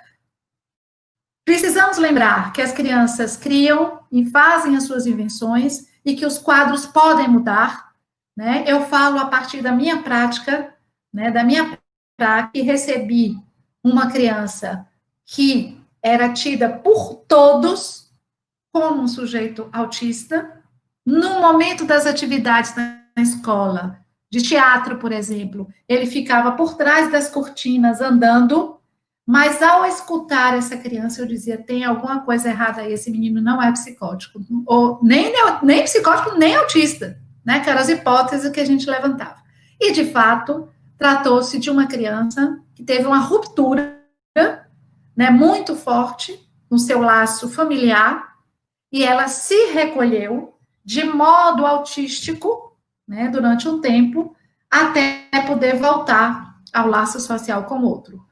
Precisamos lembrar que as crianças criam e fazem as suas invenções e que os quadros podem mudar, né? Eu falo a partir da minha prática, né, que recebi uma criança que era tida por todos como um sujeito autista. No momento das atividades na escola, de teatro, por exemplo, ele ficava por trás das cortinas andando, mas ao escutar essa criança, eu dizia, tem alguma coisa errada aí, esse menino não é psicótico, ou nem psicótico, nem autista, né, que eram as hipóteses que a gente levantava. E, de fato, tratou-se de uma criança que teve uma ruptura, né, muito forte no seu laço familiar, e ela se recolheu de modo autístico, né, durante um tempo, até poder voltar ao laço social com o outro.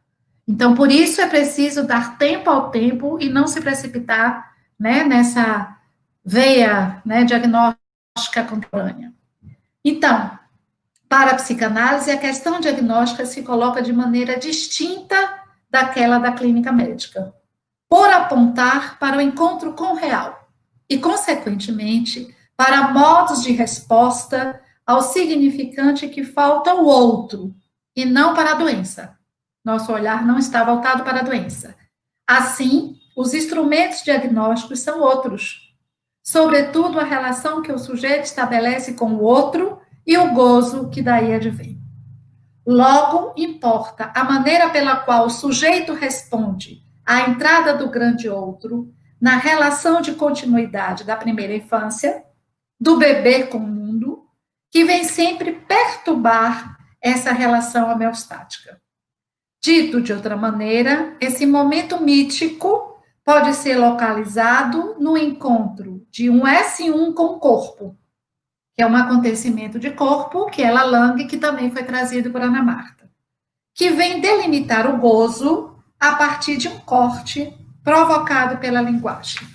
Então, por isso é preciso dar tempo ao tempo e não se precipitar, né, nessa veia, né, diagnóstica contemporânea. Então, para a psicanálise, a questão diagnóstica se coloca de maneira distinta daquela da clínica médica, por apontar para o encontro com o real e, consequentemente, para modos de resposta ao significante que falta o outro, e não para a doença. Nosso olhar não está voltado para a doença. Assim, os instrumentos diagnósticos são outros, sobretudo a relação que o sujeito estabelece com o outro e o gozo que daí advém. Logo, importa a maneira pela qual o sujeito responde à entrada do grande outro na relação de continuidade da primeira infância, do bebê com o mundo, que vem sempre perturbar essa relação homeostática. Dito de outra maneira, esse momento mítico pode ser localizado no encontro de um S1 com o corpo, que é um acontecimento de corpo, que é Lalang, que também foi trazido por Ana Marta, que vem delimitar o gozo a partir de um corte provocado pela linguagem.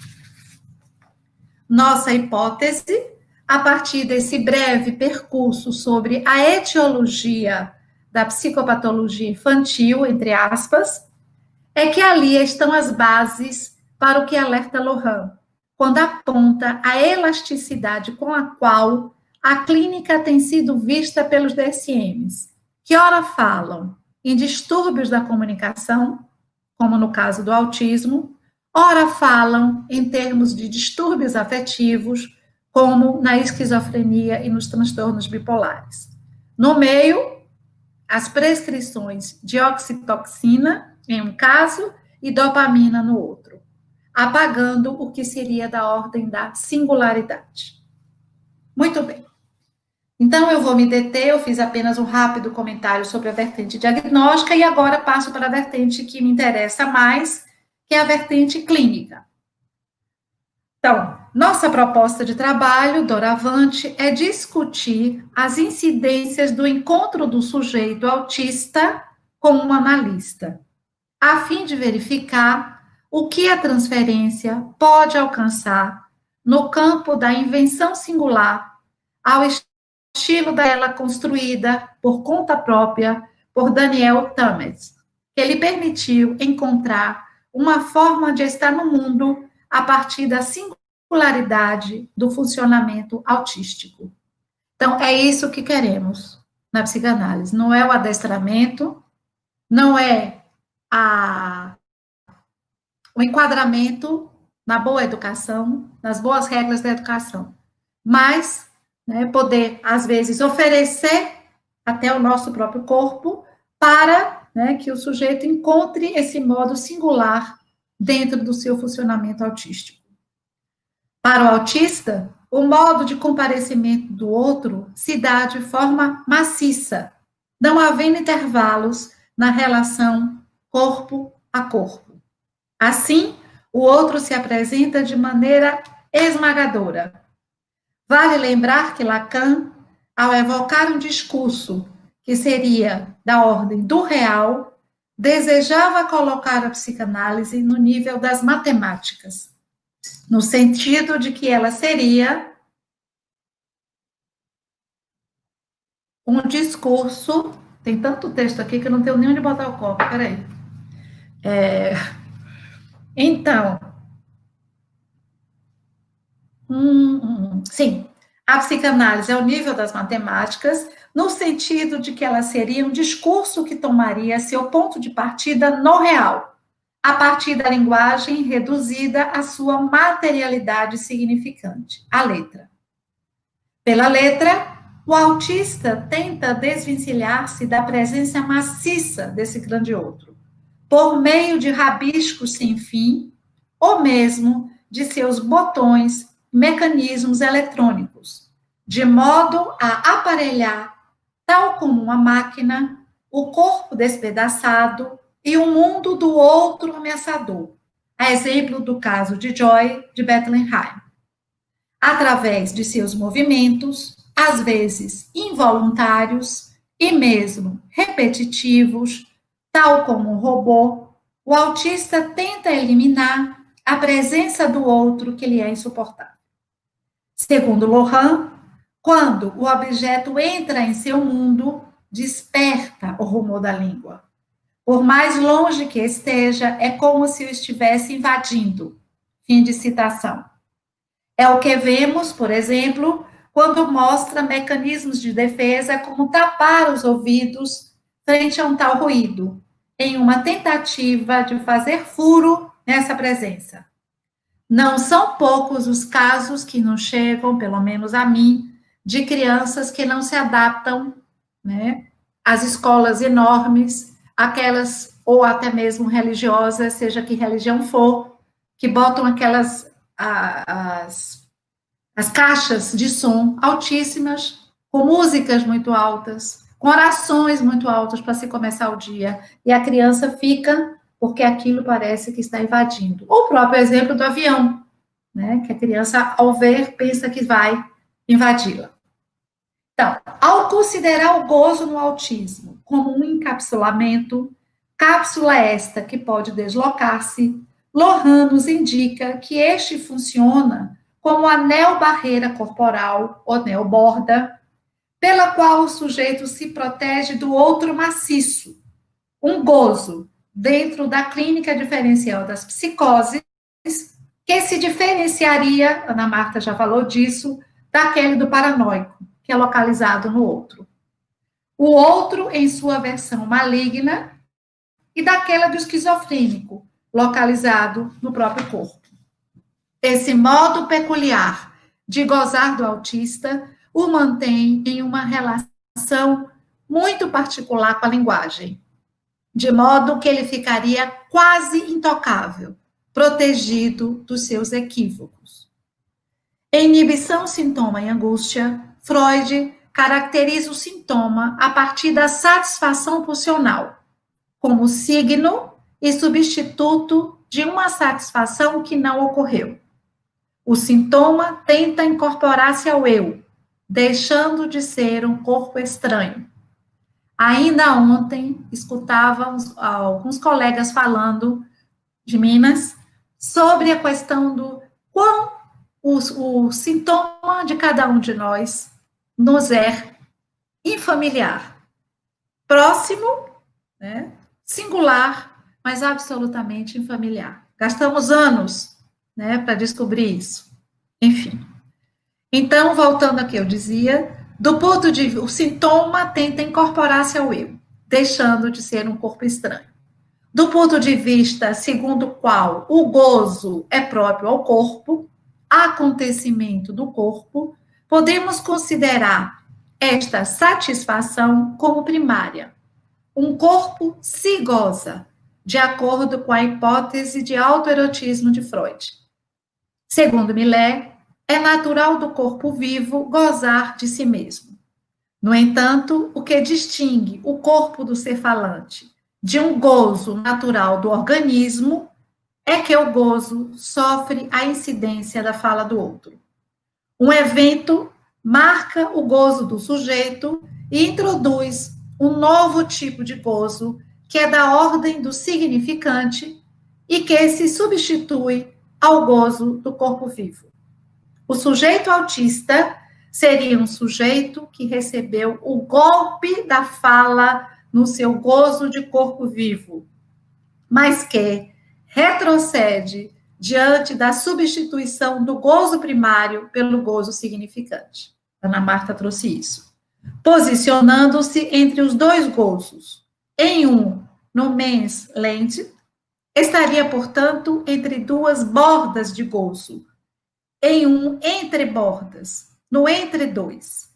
Nossa hipótese, a partir desse breve percurso sobre a etiologia da psicopatologia infantil, entre aspas, é que ali estão as bases para o que alerta Lohan, quando aponta a elasticidade com a qual a clínica tem sido vista pelos DSMs, que ora falam em distúrbios da comunicação, como no caso do autismo, ora falam em termos de distúrbios afetivos, como na esquizofrenia e nos transtornos bipolares. No meio, as prescrições de oxitocina, em um caso, e dopamina no outro, apagando o que seria da ordem da singularidade. Muito bem. Então, eu vou me deter, eu fiz apenas um rápido comentário sobre a vertente diagnóstica e agora passo para a vertente que me interessa mais, que é a vertente clínica. Então, nossa proposta de trabalho, doravante, é discutir as incidências do encontro do sujeito autista com um analista, a fim de verificar o que a transferência pode alcançar no campo da invenção singular, ao estilo dela construída por conta própria por Daniel Tammet, que lhe permitiu encontrar uma forma de estar no mundo a partir da particularidade do funcionamento autístico. Então, é isso que queremos na psicanálise. Não é o adestramento, não é o enquadramento na boa educação, nas boas regras da educação, mas, né, poder, às vezes, oferecer até o nosso próprio corpo para, né, que o sujeito encontre esse modo singular dentro do seu funcionamento autístico. Para o autista, o modo de comparecimento do outro se dá de forma maciça, não havendo intervalos na relação corpo a corpo. Assim, o outro se apresenta de maneira esmagadora. Vale lembrar que Lacan, ao evocar um discurso que seria da ordem do real, desejava colocar a psicanálise no nível das matemáticas, no sentido de que ela seria um discurso. Tem tanto texto aqui que eu não tenho nem onde botar o copo, peraí. Então, sim, a psicanálise é o nível das matemáticas, no sentido de que ela seria um discurso que tomaria seu ponto de partida no real, a partir da linguagem reduzida à sua materialidade significante, a letra. Pela letra, o autista tenta desvencilhar-se da presença maciça desse grande outro, por meio de rabiscos sem fim, ou mesmo de seus botões, mecanismos eletrônicos, de modo a aparelhar, tal como uma máquina, o corpo despedaçado e o mundo do outro ameaçador, a exemplo do caso de Joy de Bethlehem. Através de seus movimentos, às vezes involuntários e mesmo repetitivos, tal como um robô, o autista tenta eliminar a presença do outro que lhe é insuportável. Segundo Lohan, quando o objeto entra em seu mundo, desperta o rumor da língua. Por mais longe que esteja, é como se o estivesse invadindo. Fim de citação. É o que vemos, por exemplo, quando mostra mecanismos de defesa como tapar os ouvidos frente a um tal ruído, em uma tentativa de fazer furo nessa presença. Não são poucos os casos que nos chegam, pelo menos a mim, de crianças que não se adaptam, né, às escolas enormes, aquelas, ou até mesmo religiosas, seja que religião for, que botam aquelas, as caixas de som altíssimas, com músicas muito altas, com orações muito altas para se começar o dia, e a criança fica porque aquilo parece que está invadindo. Ou o próprio exemplo do avião, né, que a criança, ao ver, pensa que vai invadi-la. Então, ao considerar o gozo no autismo como um encapsulamento, cápsula esta que pode deslocar-se, Lohan nos indica que este funciona como anel barreira corporal, ou anel borda, pela qual o sujeito se protege do outro maciço, um gozo, dentro da clínica diferencial das psicoses, que se diferenciaria, Ana Marta já falou disso, daquele do paranoico, que é localizado no outro. O outro em sua versão maligna e daquela do esquizofrênico, localizado no próprio corpo. Esse modo peculiar de gozar do autista o mantém em uma relação muito particular com a linguagem, de modo que ele ficaria quase intocável, protegido dos seus equívocos. Em Inibição, Sintoma e Angústia, Freud caracteriza o sintoma a partir da satisfação pulsional, como signo e substituto de uma satisfação que não ocorreu. O sintoma tenta incorporar-se ao eu, deixando de ser um corpo estranho. Ainda ontem, escutávamos alguns colegas falando de Minas sobre a questão do quão o sintoma de cada um de nós nos é infamiliar, próximo, né, singular, mas absolutamente infamiliar. Gastamos anos, né, para descobrir isso. enfim. Então, voltando aqui, eu dizia, do ponto de vista, o sintoma tenta incorporar-se ao eu, deixando de ser um corpo estranho. Do ponto de vista segundo o qual o gozo é próprio ao corpo, acontecimento do corpo, podemos considerar esta satisfação como primária. Um corpo se goza, de acordo com a hipótese de autoerotismo de Freud. Segundo Millet, é natural do corpo vivo gozar de si mesmo. No entanto, o que distingue o corpo do ser falante de um gozo natural do organismo é que o gozo sofre a incidência da fala do outro. Um evento marca o gozo do sujeito e introduz um novo tipo de gozo que é da ordem do significante e que se substitui ao gozo do corpo vivo. O sujeito autista seria um sujeito que recebeu o golpe da fala no seu gozo de corpo vivo, mas que retrocede diante da substituição do gozo primário pelo gozo significante. Ana Marta trouxe isso. Posicionando-se entre os dois gozos. Em um, no mens lente, estaria, portanto, entre duas bordas de gozo. Em um entre bordas, no entre dois.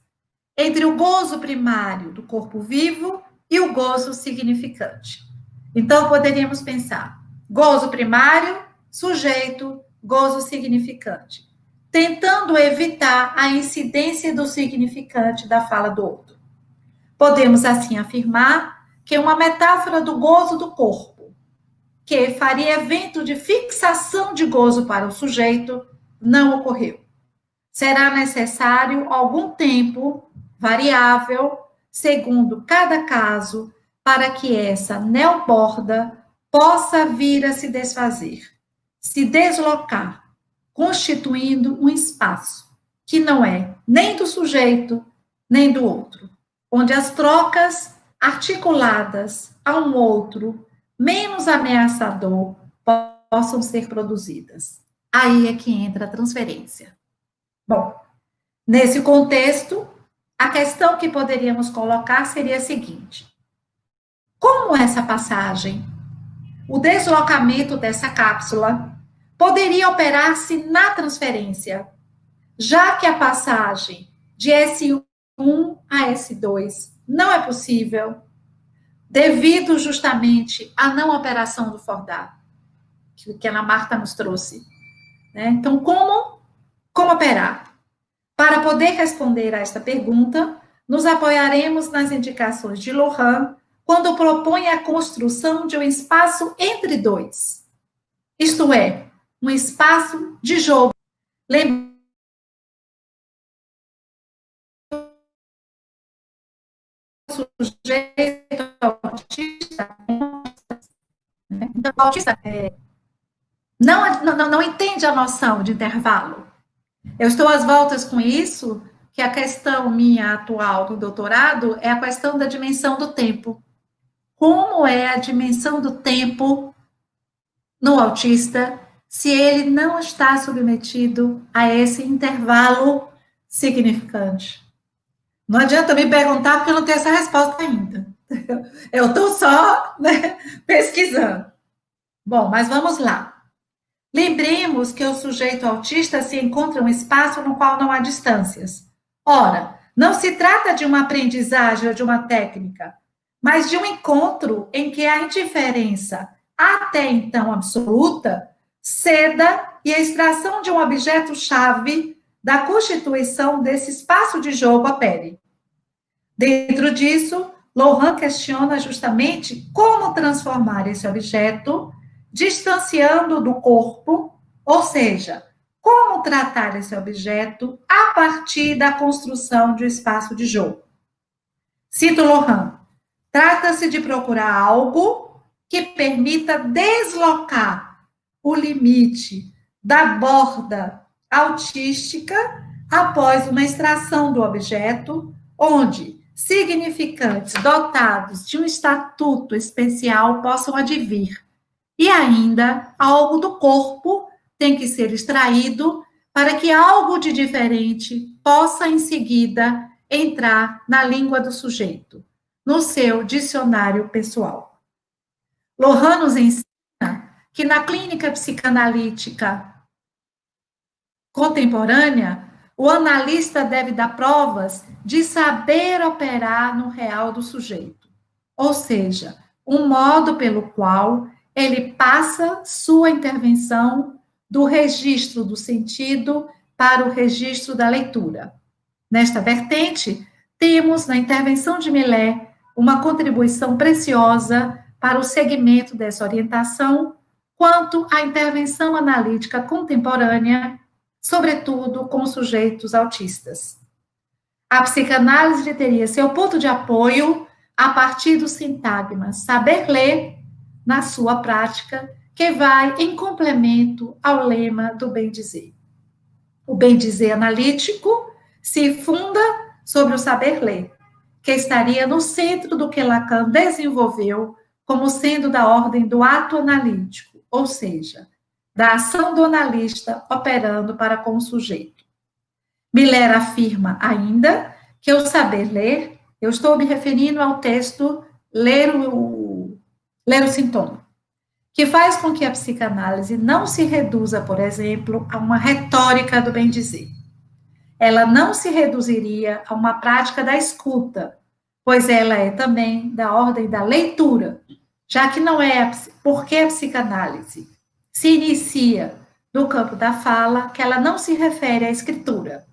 Entre o gozo primário do corpo vivo e o gozo significante. Então, poderíamos pensar, gozo primário, sujeito, gozo significante, tentando evitar a incidência do significante da fala do outro. Podemos, assim, afirmar que é uma metáfora do gozo do corpo, que faria evento de fixação de gozo para o sujeito, não ocorreu. Será necessário algum tempo variável, segundo cada caso, para que essa neoborda possa vir a se desfazer, se deslocar, constituindo um espaço que não é nem do sujeito, nem do outro, onde as trocas articuladas a um outro menos ameaçador possam ser produzidas. Aí é que entra a transferência. Bom, nesse contexto, a questão que poderíamos colocar seria a seguinte: como essa passagem, o deslocamento dessa cápsula, poderia operar-se na transferência, já que a passagem de S1 a S2 não é possível, devido justamente à não operação do Fordat, que a Ana Marta nos trouxe. Né? Então, como operar? Para poder responder a esta pergunta, nos apoiaremos nas indicações de Lohan, quando propõe a construção de um espaço entre dois. Isto é, um espaço de jogo. Lembrando o sujeito autista, né? Então, o autista não entende a noção de intervalo. Eu estou às voltas com isso, que a questão minha atual do doutorado é a questão da dimensão do tempo. Como é a dimensão do tempo no autista, se ele não está submetido a esse intervalo significante? Não adianta me perguntar, porque eu não tenho essa resposta ainda. Eu estou só, né, pesquisando. Bom, mas vamos lá. Lembremos que o sujeito autista se encontra em um espaço no qual não há distâncias. Ora, não se trata de uma aprendizagem ou de uma técnica, mas de um encontro em que a indiferença, até então absoluta, ceda e a extração de um objeto-chave da constituição desse espaço de jogo opere. Dentro disso, Lohan questiona justamente como transformar esse objeto distanciando do corpo, ou seja, como tratar esse objeto a partir da construção de um espaço de jogo. Cito Lohan: trata-se de procurar algo que permita deslocar o limite da borda autística após uma extração do objeto, onde significantes dotados de um estatuto especial possam advir. E ainda, algo do corpo tem que ser extraído para que algo de diferente possa, em seguida, entrar na língua do sujeito, no seu dicionário pessoal. Lohan nos ensina que na clínica psicanalítica contemporânea, o analista deve dar provas de saber operar no real do sujeito, ou seja, um modo pelo qual ele passa sua intervenção do registro do sentido para o registro da leitura. Nesta vertente, temos na intervenção de Millet uma contribuição preciosa para o segmento dessa orientação quanto à intervenção analítica contemporânea, sobretudo com sujeitos autistas. A psicanálise teria seu ponto de apoio a partir do sintagma saber ler na sua prática, que vai em complemento ao lema do bem-dizer. O bem-dizer analítico se funda sobre o saber ler, que estaria no centro do que Lacan desenvolveu como sendo da ordem do ato analítico, ou seja, da ação do analista operando para com o sujeito. Millet afirma ainda que o saber ler, eu estou me referindo ao texto Ler o Sintoma, que faz com que a psicanálise não se reduza, por exemplo, a uma retórica do bem-dizer. Ela não se reduziria a uma prática da escuta, pois ela é também da ordem da leitura, já que não é porque a psicanálise se inicia no campo da fala, que ela não se refere à escritura.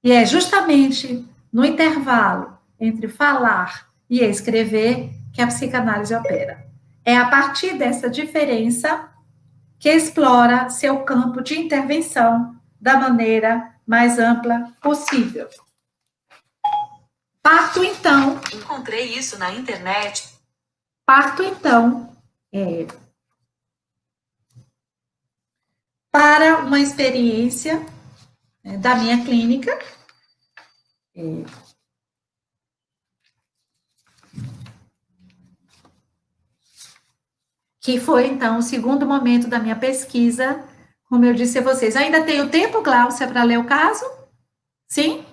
E é justamente no intervalo entre falar e escrever que a psicanálise opera. É a partir dessa diferença que explora seu campo de intervenção da maneira mais ampla possível. Parto, então... Encontrei isso na internet. Parto, então... para uma experiência da minha clínica, que foi, então, o segundo momento da minha pesquisa, como eu disse a vocês. Ainda tenho tempo, Gláucia, para ler o caso? Sim?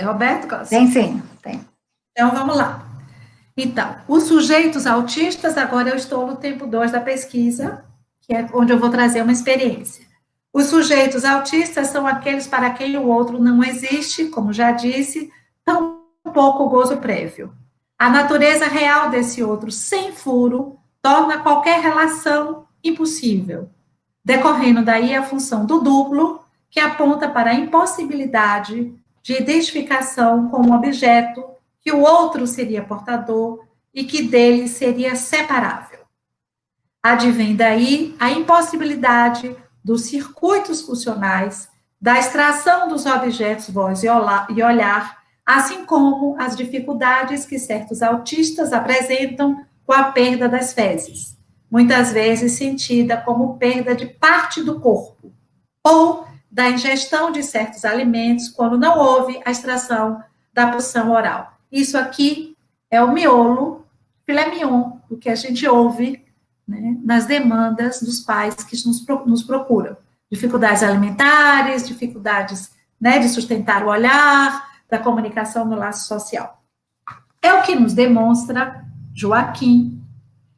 Roberto, Gláucia? Sim, tem. Então, vamos lá. Então, os sujeitos autistas, agora eu estou no tempo 2 da pesquisa, que é onde eu vou trazer uma experiência. Os sujeitos autistas são aqueles para quem o outro não existe, como já disse, tampouco o gozo prévio. A natureza real desse outro, sem furo, torna qualquer relação impossível, decorrendo daí a função do duplo, que aponta para a impossibilidade de identificação com um objeto que o outro seria portador e que dele seria separável. Advém daí a impossibilidade dos circuitos funcionais, da extração dos objetos voz e olhar, assim como as dificuldades que certos autistas apresentam com a perda das fezes, muitas vezes sentida como perda de parte do corpo, ou da ingestão de certos alimentos quando não houve a extração da porção oral. Isso aqui é o miolo, filé mignon, o que a gente ouve, né, nas demandas dos pais que nos procuram. Dificuldades alimentares, dificuldades, né, de sustentar o olhar, da comunicação no laço social. É o que nos demonstra Joaquim,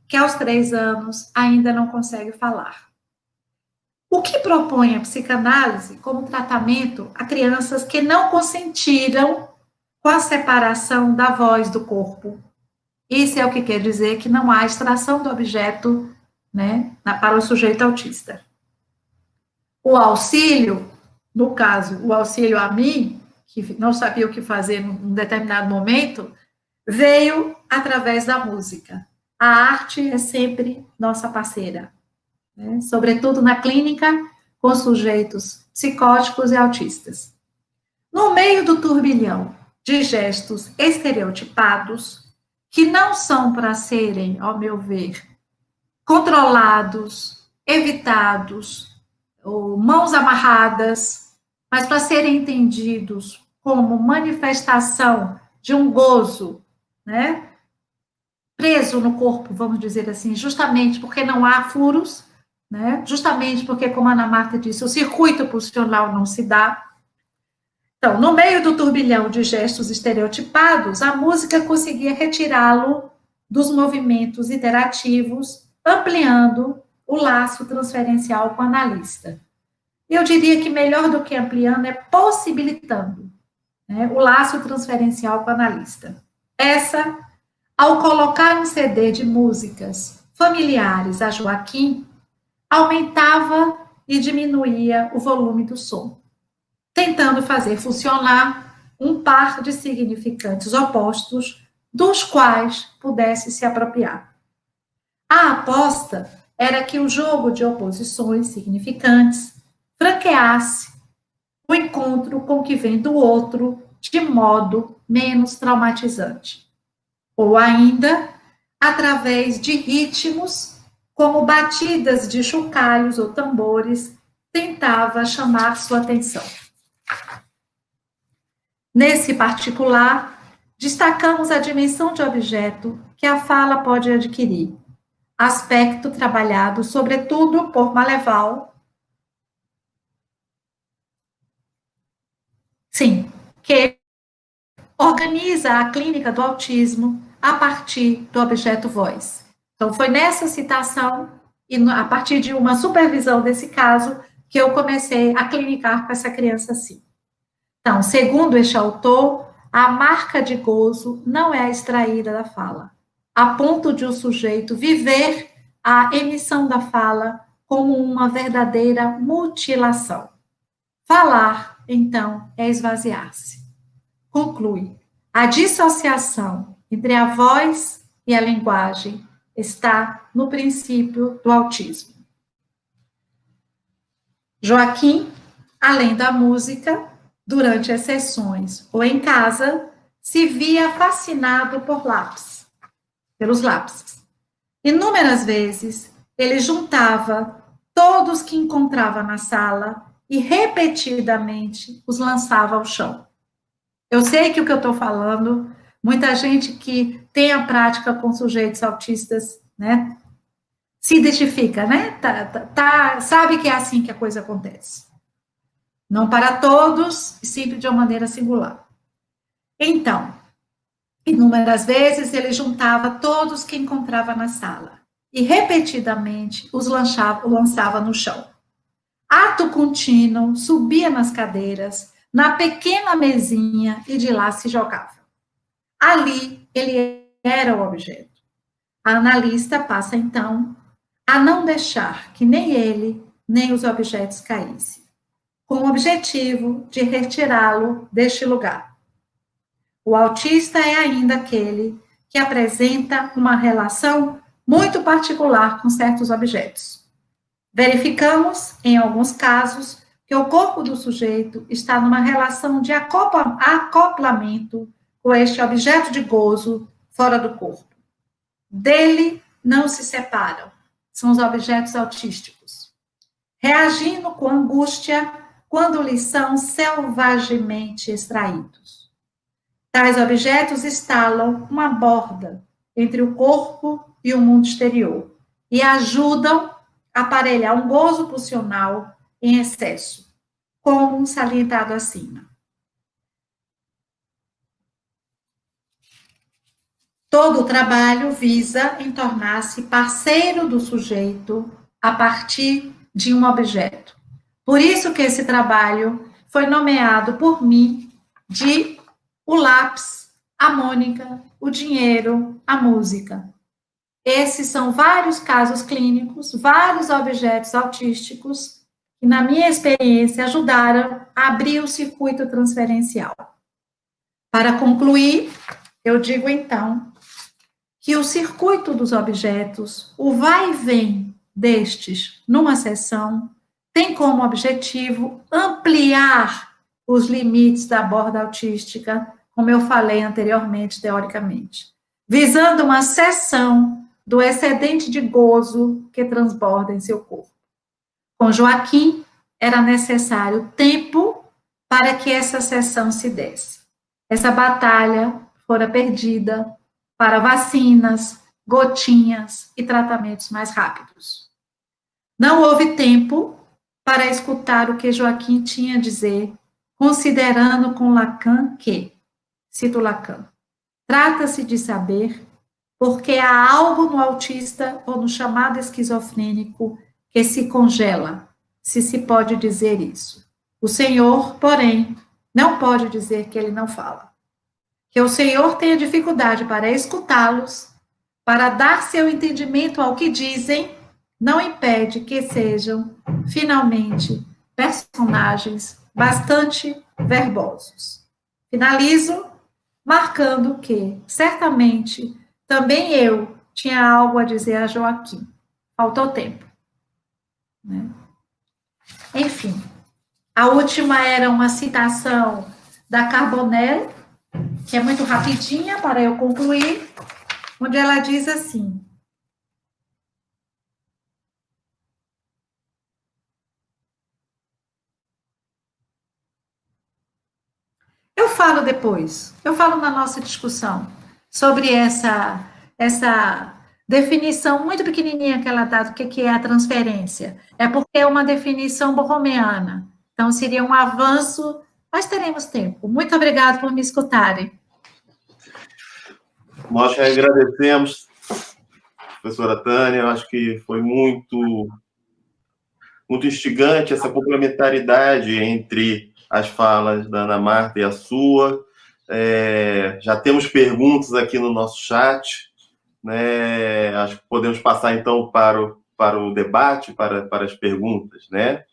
que aos 3 anos ainda não consegue falar. O que propõe a psicanálise como tratamento a crianças que não consentiram com a separação da voz do corpo? Isso é o que quer dizer que não há extração do objeto, né, para o sujeito autista. O auxílio, no caso, o auxílio a mim, que não sabia o que fazer num determinado momento, veio através da música. A arte é sempre nossa parceira, né, sobretudo na clínica com sujeitos psicóticos e autistas. No meio do turbilhão de gestos estereotipados, que não são para serem, ao meu ver, controlados, evitados, ou mãos amarradas, mas para serem entendidos como manifestação de um gozo, né, preso no corpo, vamos dizer assim, justamente porque não há furos, né? Justamente porque, como a Ana Marta disse, o circuito pulsional não se dá. Então, no meio do turbilhão de gestos estereotipados, a música conseguia retirá-lo dos movimentos interativos, ampliando o laço transferencial com o analista. Eu diria que melhor do que ampliando é possibilitando, né, o laço transferencial com o analista. Essa, ao colocar um CD de músicas familiares a Joaquim, aumentava e diminuía o volume do som, tentando fazer funcionar um par de significantes opostos dos quais pudesse se apropriar. A aposta era que o jogo de oposições significantes franqueasse o encontro com o que vem do outro de modo menos traumatizante. Ou ainda, através de ritmos, como batidas de chocalhos ou tambores, tentava chamar sua atenção. Nesse particular, destacamos a dimensão de objeto que a fala pode adquirir, aspecto trabalhado, sobretudo, por Maleval, sim, que organiza a clínica do autismo a partir do objeto voz. Então, foi nessa citação, e a partir de uma supervisão desse caso, que eu comecei a clinicar com essa criança assim. Então, segundo este autor, a marca de gozo não é extraída da fala, a ponto de o sujeito viver a emissão da fala como uma verdadeira mutilação. Falar, então, é esvaziar-se. Conclui, a dissociação entre a voz e a linguagem está no princípio do autismo. Joaquim, além da música, durante as sessões ou em casa, se via fascinado pelos lápis. Inúmeras vezes, ele juntava todos que encontrava na sala e repetidamente os lançava ao chão. Eu sei que o que eu estou falando, muita gente que tem a prática com sujeitos autistas, né, se identifica, né, sabe que é assim que a coisa acontece. Não para todos, sempre de uma maneira singular. Então, inúmeras vezes ele juntava todos que encontrava na sala e repetidamente os lançava no chão. Ato contínuo, subia nas cadeiras, na pequena mesinha e de lá se jogava. Ali ele era o objeto. A analista passa então a não deixar que nem ele, nem os objetos caíssem, com o objetivo de retirá-lo deste lugar. O autista é ainda aquele que apresenta uma relação muito particular com certos objetos. Verificamos, em alguns casos, que o corpo do sujeito está numa relação de acoplamento com este objeto de gozo fora do corpo. Dele não se separam, são os objetos autísticos, reagindo com angústia quando lhes são selvagemente extraídos. Tais objetos instalam uma borda entre o corpo e o mundo exterior e ajudam a aparelhar um gozo pulsional em excesso, como salientado acima. Todo o trabalho visa em tornar-se parceiro do sujeito a partir de um objeto. Por isso que esse trabalho foi nomeado por mim de o lápis, a Mônica, o dinheiro, a música. Esses são vários casos clínicos, vários objetos autísticos que, na minha experiência, ajudaram a abrir o circuito transferencial. Para concluir, eu digo, então, que o circuito dos objetos, o vai e vem destes numa sessão, tem como objetivo ampliar os limites da borda autística, como eu falei anteriormente, teoricamente, visando uma cessão do excedente de gozo que transborda em seu corpo. Com Joaquim, era necessário tempo para que essa cessão se desse. Essa batalha fora perdida para vacinas, gotinhas e tratamentos mais rápidos. Não houve tempo para escutar o que Joaquim tinha a dizer, considerando com Lacan que, cito Lacan, trata-se de saber porque há algo no autista ou no chamado esquizofrênico que se congela, se pode dizer isso. O Senhor, porém, não pode dizer que ele não fala. Que o Senhor tenha dificuldade para escutá-los, para dar seu entendimento ao que dizem, não impede que sejam, finalmente, personagens bastante verbosos. Finalizo marcando que, certamente, também eu tinha algo a dizer a Joaquim. Faltou tempo. Né? Enfim, a última era uma citação da Carbonell, que é muito rapidinha para eu concluir, onde ela diz assim: eu falo depois, eu falo na nossa discussão sobre essa definição muito pequenininha que ela dá do que é a transferência. É porque é uma definição borromeana. Então, seria um avanço, mas teremos tempo. Muito obrigada por me escutarem. Nós que agradecemos, professora Tânia, eu acho que foi muito instigante essa complementaridade entre as falas da Ana Marta e a sua. Já temos perguntas aqui no nosso chat, né? Acho que podemos passar, então, para o debate, para as perguntas, né?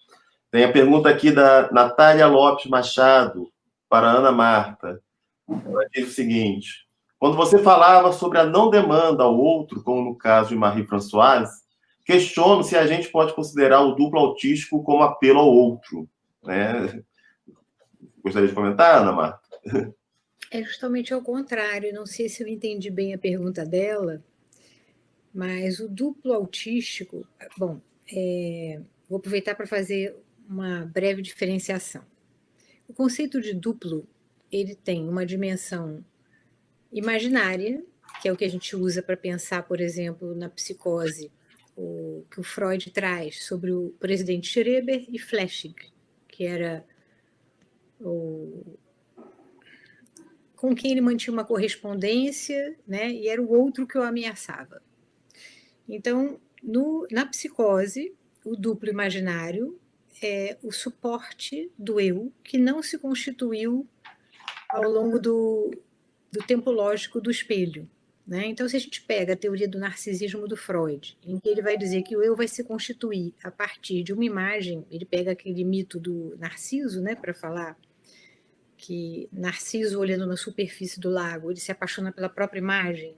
Tem a pergunta aqui da Natália Lopes Machado, para a Ana Marta. Ela diz o seguinte: quando você falava sobre a não demanda ao outro, como no caso de Marie-Françoise, questiono se a gente pode considerar o duplo autístico como apelo ao outro. Né? Gostaria de comentar, Ana Marta? É justamente ao contrário. Não sei se eu entendi bem a pergunta dela, mas o duplo autístico... Bom, vou aproveitar para fazer uma breve diferenciação. O conceito de duplo, ele tem uma dimensão imaginária, que é o que a gente usa para pensar, por exemplo, na psicose, o que o Freud traz sobre o presidente Schreber e Flechsig, que era com quem ele mantinha uma correspondência, né, e era o outro que o ameaçava. Então, na psicose, o duplo imaginário é o suporte do eu que não se constituiu ao longo do tempo lógico do espelho. Né? Então, se a gente pega a teoria do narcisismo do Freud, em que ele vai dizer que o eu vai se constituir a partir de uma imagem, ele pega aquele mito do Narciso, né, para falar que Narciso, olhando na superfície do lago, ele se apaixona pela própria imagem.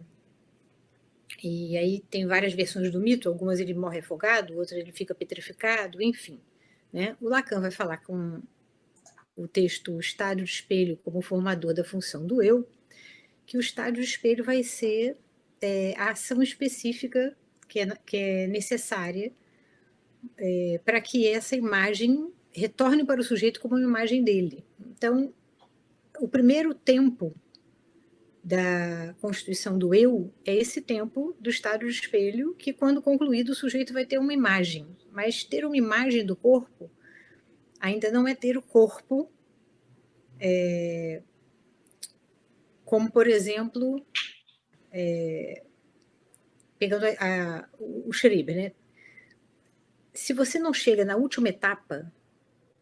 E aí tem várias versões do mito, algumas ele morre afogado, outras ele fica petrificado, enfim. Né? O Lacan vai falar com o texto O Estádio de Espelho como formador da função do eu, que o estádio de espelho vai ser a ação específica que é necessária para que essa imagem retorne para o sujeito como uma imagem dele. Então, o primeiro tempo da constituição do eu é esse tempo do estádio de espelho, que quando concluído o sujeito vai ter uma imagem, mas ter uma imagem do corpo ainda não é ter o corpo como, por exemplo, pegando o Schreber, né? Se você não chega na última etapa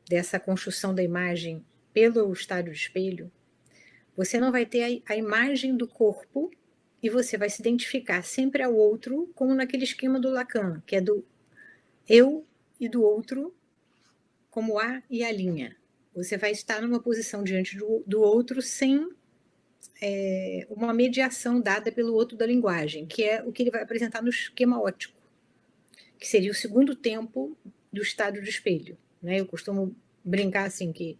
dessa construção da imagem pelo estádio de espelho, você não vai ter a imagem do corpo e você vai se identificar sempre ao outro, como naquele esquema do Lacan, que é do eu e do outro como a e a linha. Você vai estar numa posição diante do outro sem uma mediação dada pelo outro da linguagem, que é o que ele vai apresentar no esquema óptico, que seria o segundo tempo do estádio de espelho. Né? Eu costumo brincar assim que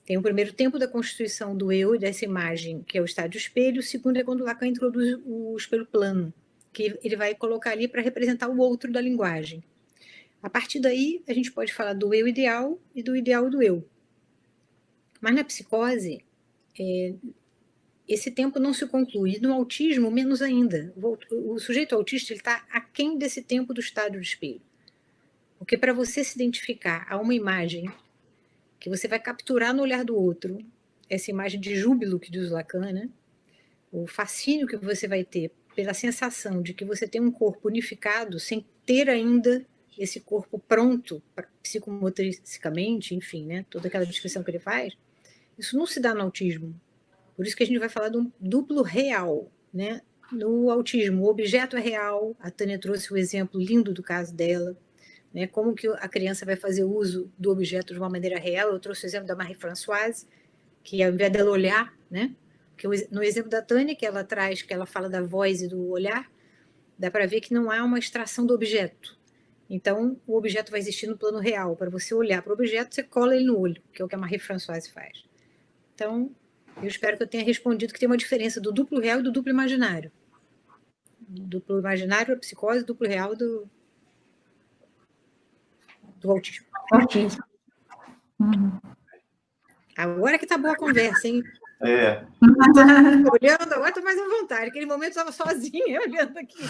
tem o primeiro tempo da constituição do eu e dessa imagem, que é o estádio espelho. O segundo é quando Lacan introduz o espelho plano, que ele vai colocar ali para representar o outro da linguagem. A partir daí, a gente pode falar do eu ideal e do ideal do eu. Mas na psicose, esse tempo não se conclui. No autismo, menos ainda. O sujeito autista está aquém desse tempo do estádio de espelho. Porque para você se identificar a uma imagem que você vai capturar no olhar do outro, essa imagem de júbilo que diz Lacan, né? O fascínio que você vai ter pela sensação de que você tem um corpo unificado sem ter ainda esse corpo pronto psicomotricamente, enfim, né? Toda aquela descrição que ele faz, isso não se dá no autismo. Por isso que a gente vai falar de um duplo real, né? No autismo, o objeto é real, a Tânia trouxe o exemplo lindo do caso dela, né? Como que a criança vai fazer uso do objeto de uma maneira real. Eu trouxe o exemplo da Marie-Françoise, que ao invés dela olhar, né? Porque no exemplo da Tânia, que ela traz, que ela fala da voz e do olhar, dá para ver que não há uma extração do objeto. Então, o objeto vai existir no plano real. Para você olhar para o objeto, você cola ele no olho, que é o que a Marie-Françoise faz. Então, eu espero que eu tenha respondido que tem uma diferença do duplo real e do duplo imaginário. O duplo imaginário é a psicose, o duplo real do autismo. Autismo. Agora que tá boa a conversa, hein? É. Olhando, agora tô mais à vontade. Aquele momento eu estava sozinha olhando aqui.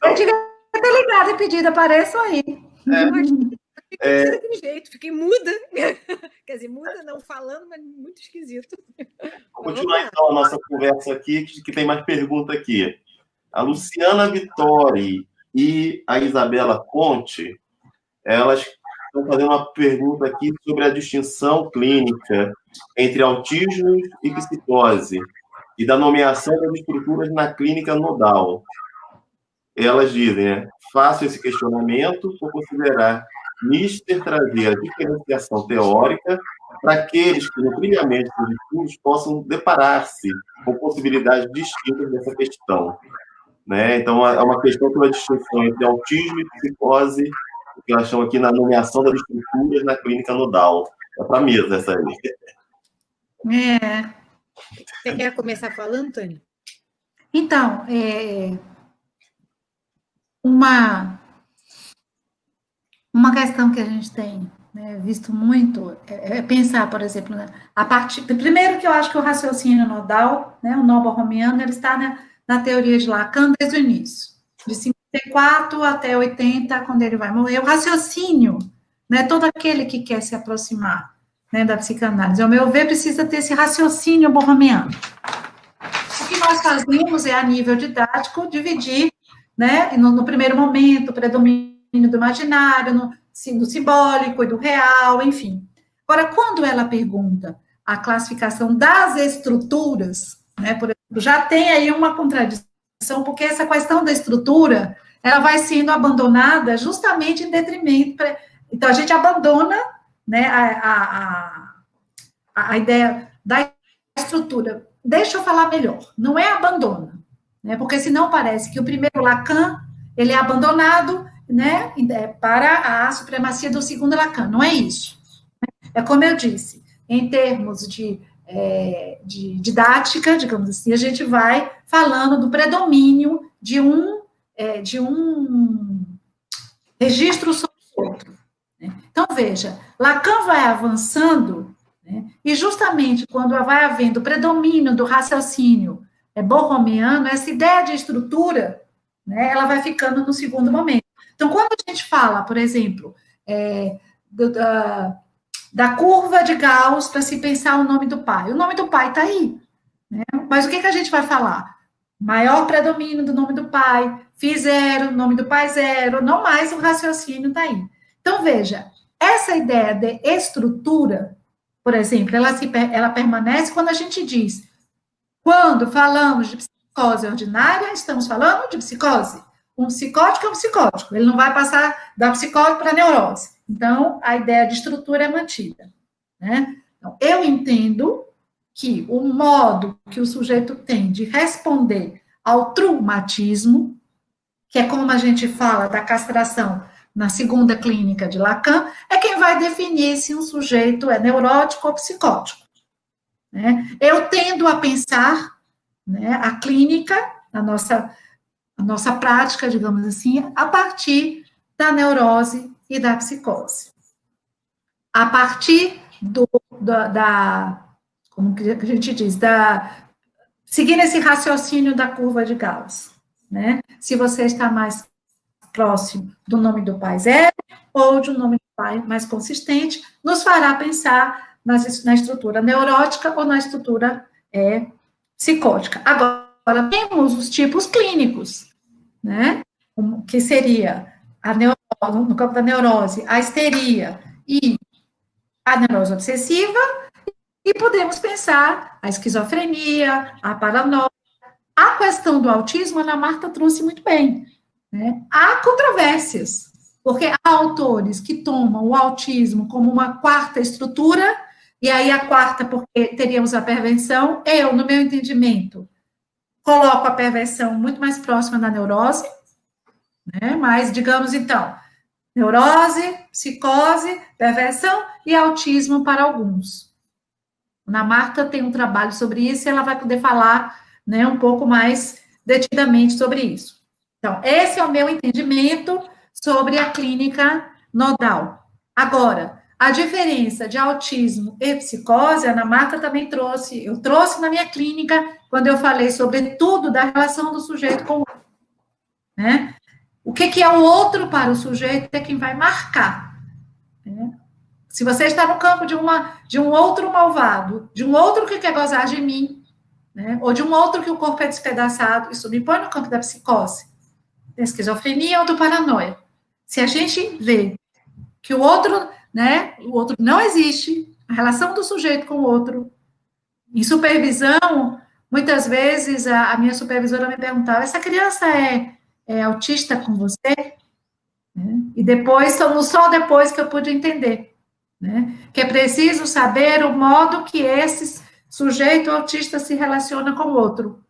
Eu devia ter ligado e pedido, apareço aí. Fiquei daquele jeito, fiquei muda. Quer dizer, muda não falando, mas muito esquisito. Vou continuar então a nossa conversa aqui, que tem mais pergunta aqui. A Luciana Vittori e a Isabela Conte, elas estão fazendo uma pergunta aqui sobre a distinção clínica entre autismo e psicose e da nomeação das estruturas na clínica nodal. Elas dizem, né, faço esse questionamento por considerar Nister trazer a diferenciação teórica para aqueles que, no brilhamento dos estudos, possam deparar-se com possibilidades distintas dessa questão. Né? Então, é uma questão pela distinção entre autismo e psicose, o que elas chamam aqui na nomeação das estruturas na clínica nodal. É para a mesa essa aí. Você quer começar falando, Tânia? Então, uma questão que a gente tem, né, visto muito é pensar, por exemplo, né, primeiro que eu acho que o raciocínio nodal, né, o nó borromiano, ele está na teoria de Lacan desde o início, de 54 até 80, quando ele vai morrer. O raciocínio, né, todo aquele que quer se aproximar, né, da psicanálise, ao meu ver, precisa ter esse raciocínio borromiano. O que nós fazemos é, a nível didático, dividir, né, no primeiro momento, o predomínio do imaginário, do simbólico e do real, enfim. Agora, quando ela pergunta a classificação das estruturas, né, por exemplo, já tem aí uma contradição, porque essa questão da estrutura, ela vai sendo abandonada justamente em detrimento. Então, a gente abandona, né, a ideia da estrutura. Deixa eu falar melhor, não é abandona, né, porque senão parece que o primeiro Lacan, ele é abandonado, né, para a supremacia do segundo Lacan. Não é isso. É como eu disse, em termos de didática, digamos assim, a gente vai falando do predomínio de um registro sobre o outro. Né? Então, veja, Lacan vai avançando, né, e justamente quando vai havendo predomínio do raciocínio borromiano, essa ideia de estrutura, né, ela vai ficando no segundo momento. Então, quando a gente fala, por exemplo, da curva de Gauss para se pensar o nome do pai está aí. Né? Mas o que a gente vai falar? Maior predomínio do nome do pai, φ zero, nome do pai zero, não mais o raciocínio está aí. Então, veja, essa ideia de estrutura, por exemplo, ela permanece quando a gente diz, quando falamos de psicose ordinária, estamos falando de psicose. Um psicótico é um psicótico, ele não vai passar da psicose para a neurose. Então, a ideia de estrutura é mantida. Né? Então, eu entendo que o modo que o sujeito tem de responder ao traumatismo, que é como a gente fala da castração na segunda clínica de Lacan, é quem vai definir se um sujeito é neurótico ou psicótico. Né? Eu tendo a pensar, né, a clínica, a nossa prática, digamos assim, a partir da neurose e da psicose. A partir como que a gente diz, seguindo esse raciocínio da curva de Gauss, né? Se você está mais próximo do nome do pai zero ou de um nome do pai mais consistente, nos fará pensar na estrutura neurótica ou na estrutura psicótica. Agora, temos os tipos clínicos, né? Que seria, no campo da neurose, a histeria e a neurose obsessiva, e podemos pensar a esquizofrenia, a paranoia. A questão do autismo, a Ana Marta trouxe muito bem, né? Há controvérsias, porque há autores que tomam o autismo como uma quarta estrutura, e aí a quarta, porque teríamos a perversão. Eu, no meu entendimento, coloco a perversão muito mais próxima da neurose, né? Mas, digamos então, neurose, psicose, perversão e autismo para alguns. Ana Marta tem um trabalho sobre isso e ela vai poder falar, né, um pouco mais detidamente sobre isso. Então, esse é o meu entendimento sobre a clínica nodal. Agora, a diferença de autismo e psicose, a Ana Marta também trouxe, eu trouxe na minha clínica, quando eu falei sobre tudo da relação do sujeito com o outro, né? O que é o outro para o sujeito é quem vai marcar, né? Se você está no campo de um outro malvado, de um outro que quer gozar de mim, né? Ou de um outro que o corpo é despedaçado, isso me põe no campo da psicose, da esquizofrenia ou do paranoia. Se a gente vê que o outro, né, o outro não existe, a relação do sujeito com o outro, em supervisão, muitas vezes a minha supervisora me perguntava, essa criança é autista com você? Né? E depois, só depois que eu pude entender, né? Que é preciso saber o modo que esse sujeito autista se relaciona com o outro.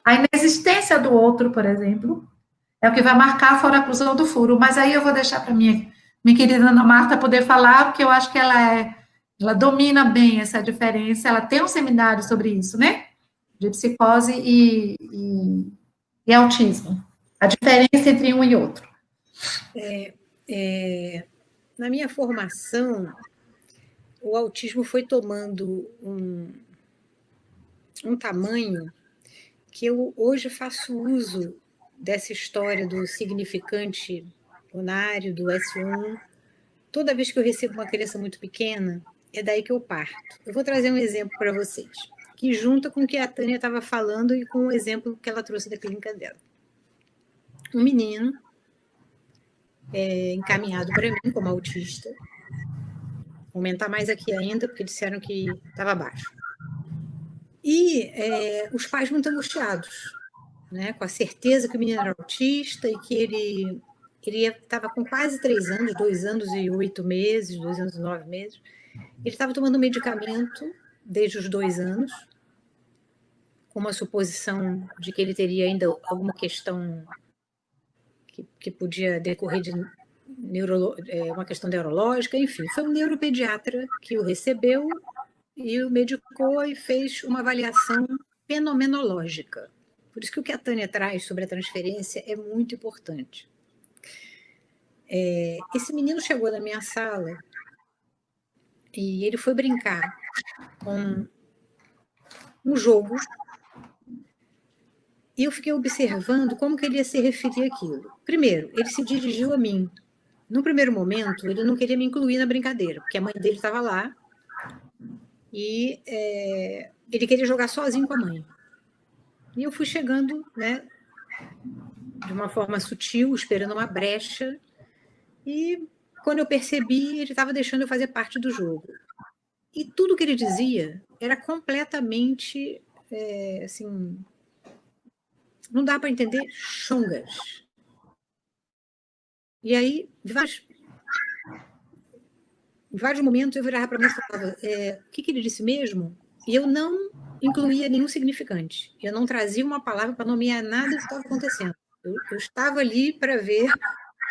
A inexistência do outro, por exemplo, é o que vai marcar a foraclusão do furo. Mas aí eu vou deixar para minha querida Ana Marta poder falar, porque eu acho que ela domina bem essa diferença. Ela tem um seminário sobre isso, né? De psicose e autismo. A diferença entre um e outro. Na minha formação, o autismo foi tomando um tamanho que eu hoje faço uso dessa história do significante unário, do S1. Toda vez que eu recebo uma criança muito pequena, é daí que eu parto. Eu vou trazer um exemplo para vocês, que junta com o que a Tânia estava falando e com o exemplo que ela trouxe da clínica dela. Um menino encaminhado para mim como autista. Vou aumentar mais aqui ainda, porque disseram que estava baixo. E os pais muito angustiados, né, com a certeza que o menino era autista e que ele estava com quase 3 anos, 2 anos e 8 meses, 2 anos e 9 meses. Ele estava tomando medicamento desde os 2 anos, com uma suposição de que ele teria ainda alguma questão que podia decorrer de uma questão neurológica, enfim. Foi um neuropediatra que o recebeu e o medicou e fez uma avaliação fenomenológica. Por isso que o que a Tânia traz sobre a transferência é muito importante. Esse menino chegou na minha sala e ele foi brincar com um jogo e eu fiquei observando como que ele ia se referir àquilo. Primeiro, ele se dirigiu a mim. No primeiro momento, ele não queria me incluir na brincadeira, porque a mãe dele estava lá e ele queria jogar sozinho com a mãe. E eu fui chegando, né, de uma forma sutil, esperando uma brecha, e quando eu percebi, ele estava deixando eu fazer parte do jogo. E tudo que ele dizia era completamente, assim, não dá para entender, chongas. E aí, em vários momentos, eu virava para mim e falava, o que ele disse mesmo? E eu não incluía nenhum significante. Eu não trazia uma palavra para nomear nada do que estava acontecendo. Eu estava ali para ver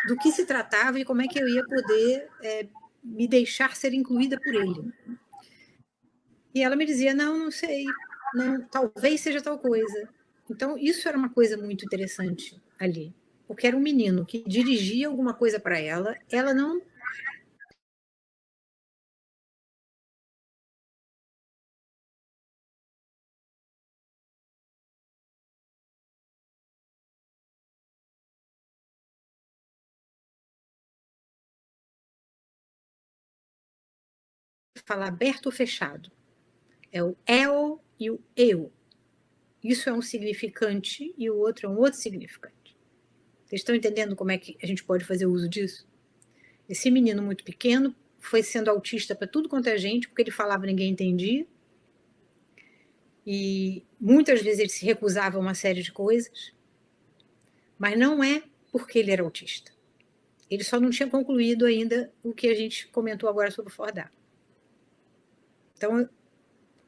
do que se tratava e como é que eu ia poder me deixar ser incluída por ele. E ela me dizia, não sei, não, talvez seja tal coisa. Então, isso era uma coisa muito interessante ali. Porque era um menino que dirigia alguma coisa para ela não falar aberto ou fechado. É o eu e o eu. Isso é um significante e o outro é um outro significante. Vocês estão entendendo como é que a gente pode fazer uso disso? Esse menino muito pequeno foi sendo autista para tudo quanto é gente, porque ele falava e ninguém entendia. E muitas vezes ele se recusava a uma série de coisas, mas não é porque ele era autista. Ele só não tinha concluído ainda o que a gente comentou agora sobre o Fordham. Então,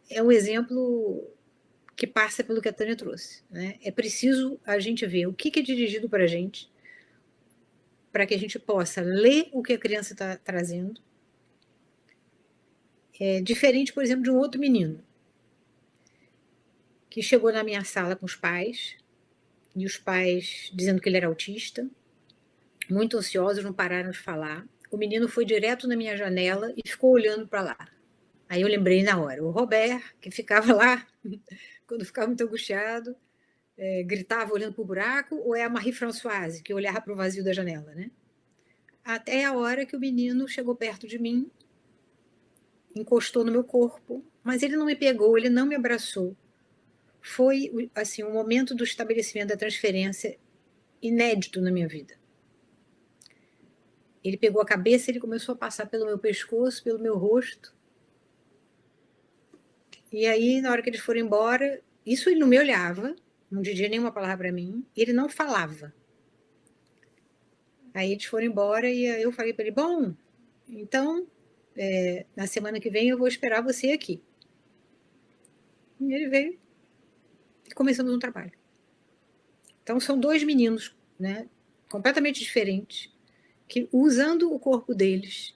é um exemplo que passa pelo que a Tânia trouxe, né? É preciso a gente ver o que é dirigido para a gente, para que a gente possa ler o que a criança está trazendo. É diferente, por exemplo, de um outro menino que chegou na minha sala com os pais, e os pais dizendo que ele era autista, muito ansiosos, não pararam de falar. O menino foi direto na minha janela e ficou olhando para lá. Aí eu lembrei na hora, o Robert, que ficava lá, quando ficava muito angustiado, gritava olhando para o buraco, ou é a Marie-Françoise, que olhava para o vazio da janela, né? Até a hora que o menino chegou perto de mim, encostou no meu corpo, mas ele não me pegou, ele não me abraçou. Foi assim, um momento do estabelecimento da transferência inédito na minha vida. Ele pegou a cabeça, ele começou a passar pelo meu pescoço, pelo meu rosto. E aí, na hora que eles foram embora, isso ele não me olhava, não dizia nenhuma palavra para mim, ele não falava. Aí eles foram embora e eu falei para ele, bom, então, na semana que vem eu vou esperar você aqui. E ele veio e começamos um trabalho. Então, são dois meninos, né, completamente diferentes, que, usando o corpo deles,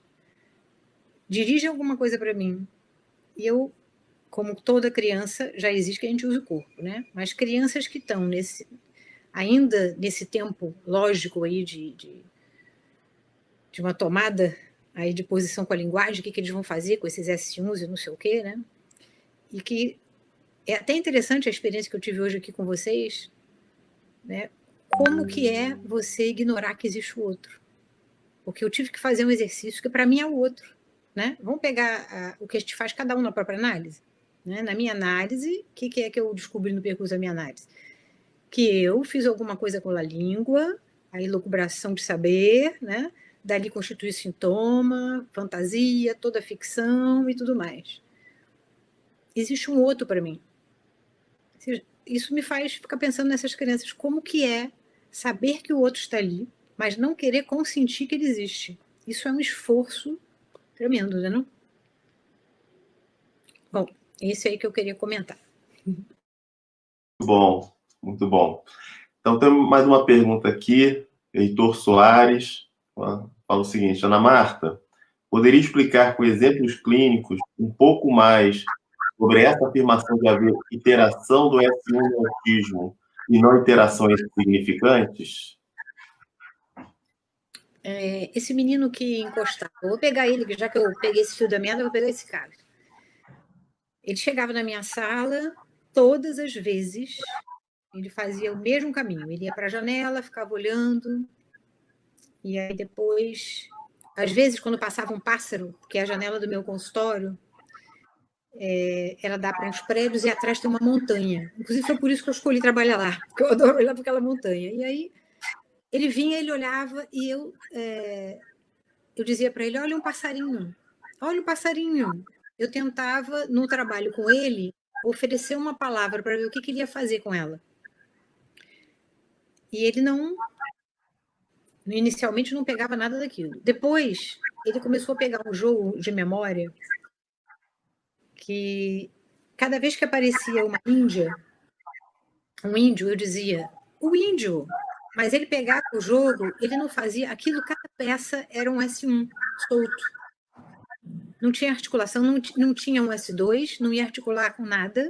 dirigem alguma coisa para mim. E eu, como toda criança, já existe que a gente use o corpo, né? Mas crianças que estão ainda nesse tempo lógico aí de uma tomada aí de posição com a linguagem, o que eles vão fazer com esses S1s e não sei o quê, né? E que é até interessante a experiência que eu tive hoje aqui com vocês, né? Como que é você ignorar que existe o outro? Porque eu tive que fazer um exercício que para mim é o outro, né? Vamos pegar o que a gente faz cada um na própria análise, né? Na minha análise, o que é que eu descobri no percurso da minha análise? Que eu fiz alguma coisa com a língua, a elucubração de saber, né? Dali constitui sintoma, fantasia, toda ficção e tudo mais. Existe um outro para mim. Isso me faz ficar pensando nessas crianças, como que é saber que o outro está ali, mas não querer consentir que ele existe. Isso é um esforço tremendo, né, não? Bom, esse aí que eu queria comentar. Muito bom, muito bom. Então, temos mais uma pergunta aqui, Heitor Soares, fala o seguinte, Ana Marta, poderia explicar com exemplos clínicos um pouco mais sobre essa afirmação de haver iteração do S1 no autismo e não iterações significantes? Esse menino que encostava, eu vou pegar ele, já que eu peguei esse fio da meada, eu vou pegar esse cara. Ele chegava na minha sala, todas as vezes, ele fazia o mesmo caminho. Ele ia para a janela, ficava olhando, e aí depois, às vezes, quando passava um pássaro, que é a janela do meu consultório, ela dá para uns prédios e atrás tem uma montanha. Inclusive, foi por isso que eu escolhi trabalhar lá, porque eu adoro olhar para aquela montanha. E aí, ele vinha, ele olhava, e eu dizia para ele, olha um passarinho, olha um passarinho. Eu tentava, no trabalho com ele, oferecer uma palavra para ver o que ele ia fazer com ela. E ele inicialmente não pegava nada daquilo. Depois, ele começou a pegar um jogo de memória que, cada vez que aparecia uma índia, um índio, eu dizia, o índio. Mas ele pegava o jogo, ele não fazia aquilo, cada peça era um S1 solto. Não tinha articulação, não tinha um S2, não ia articular com nada,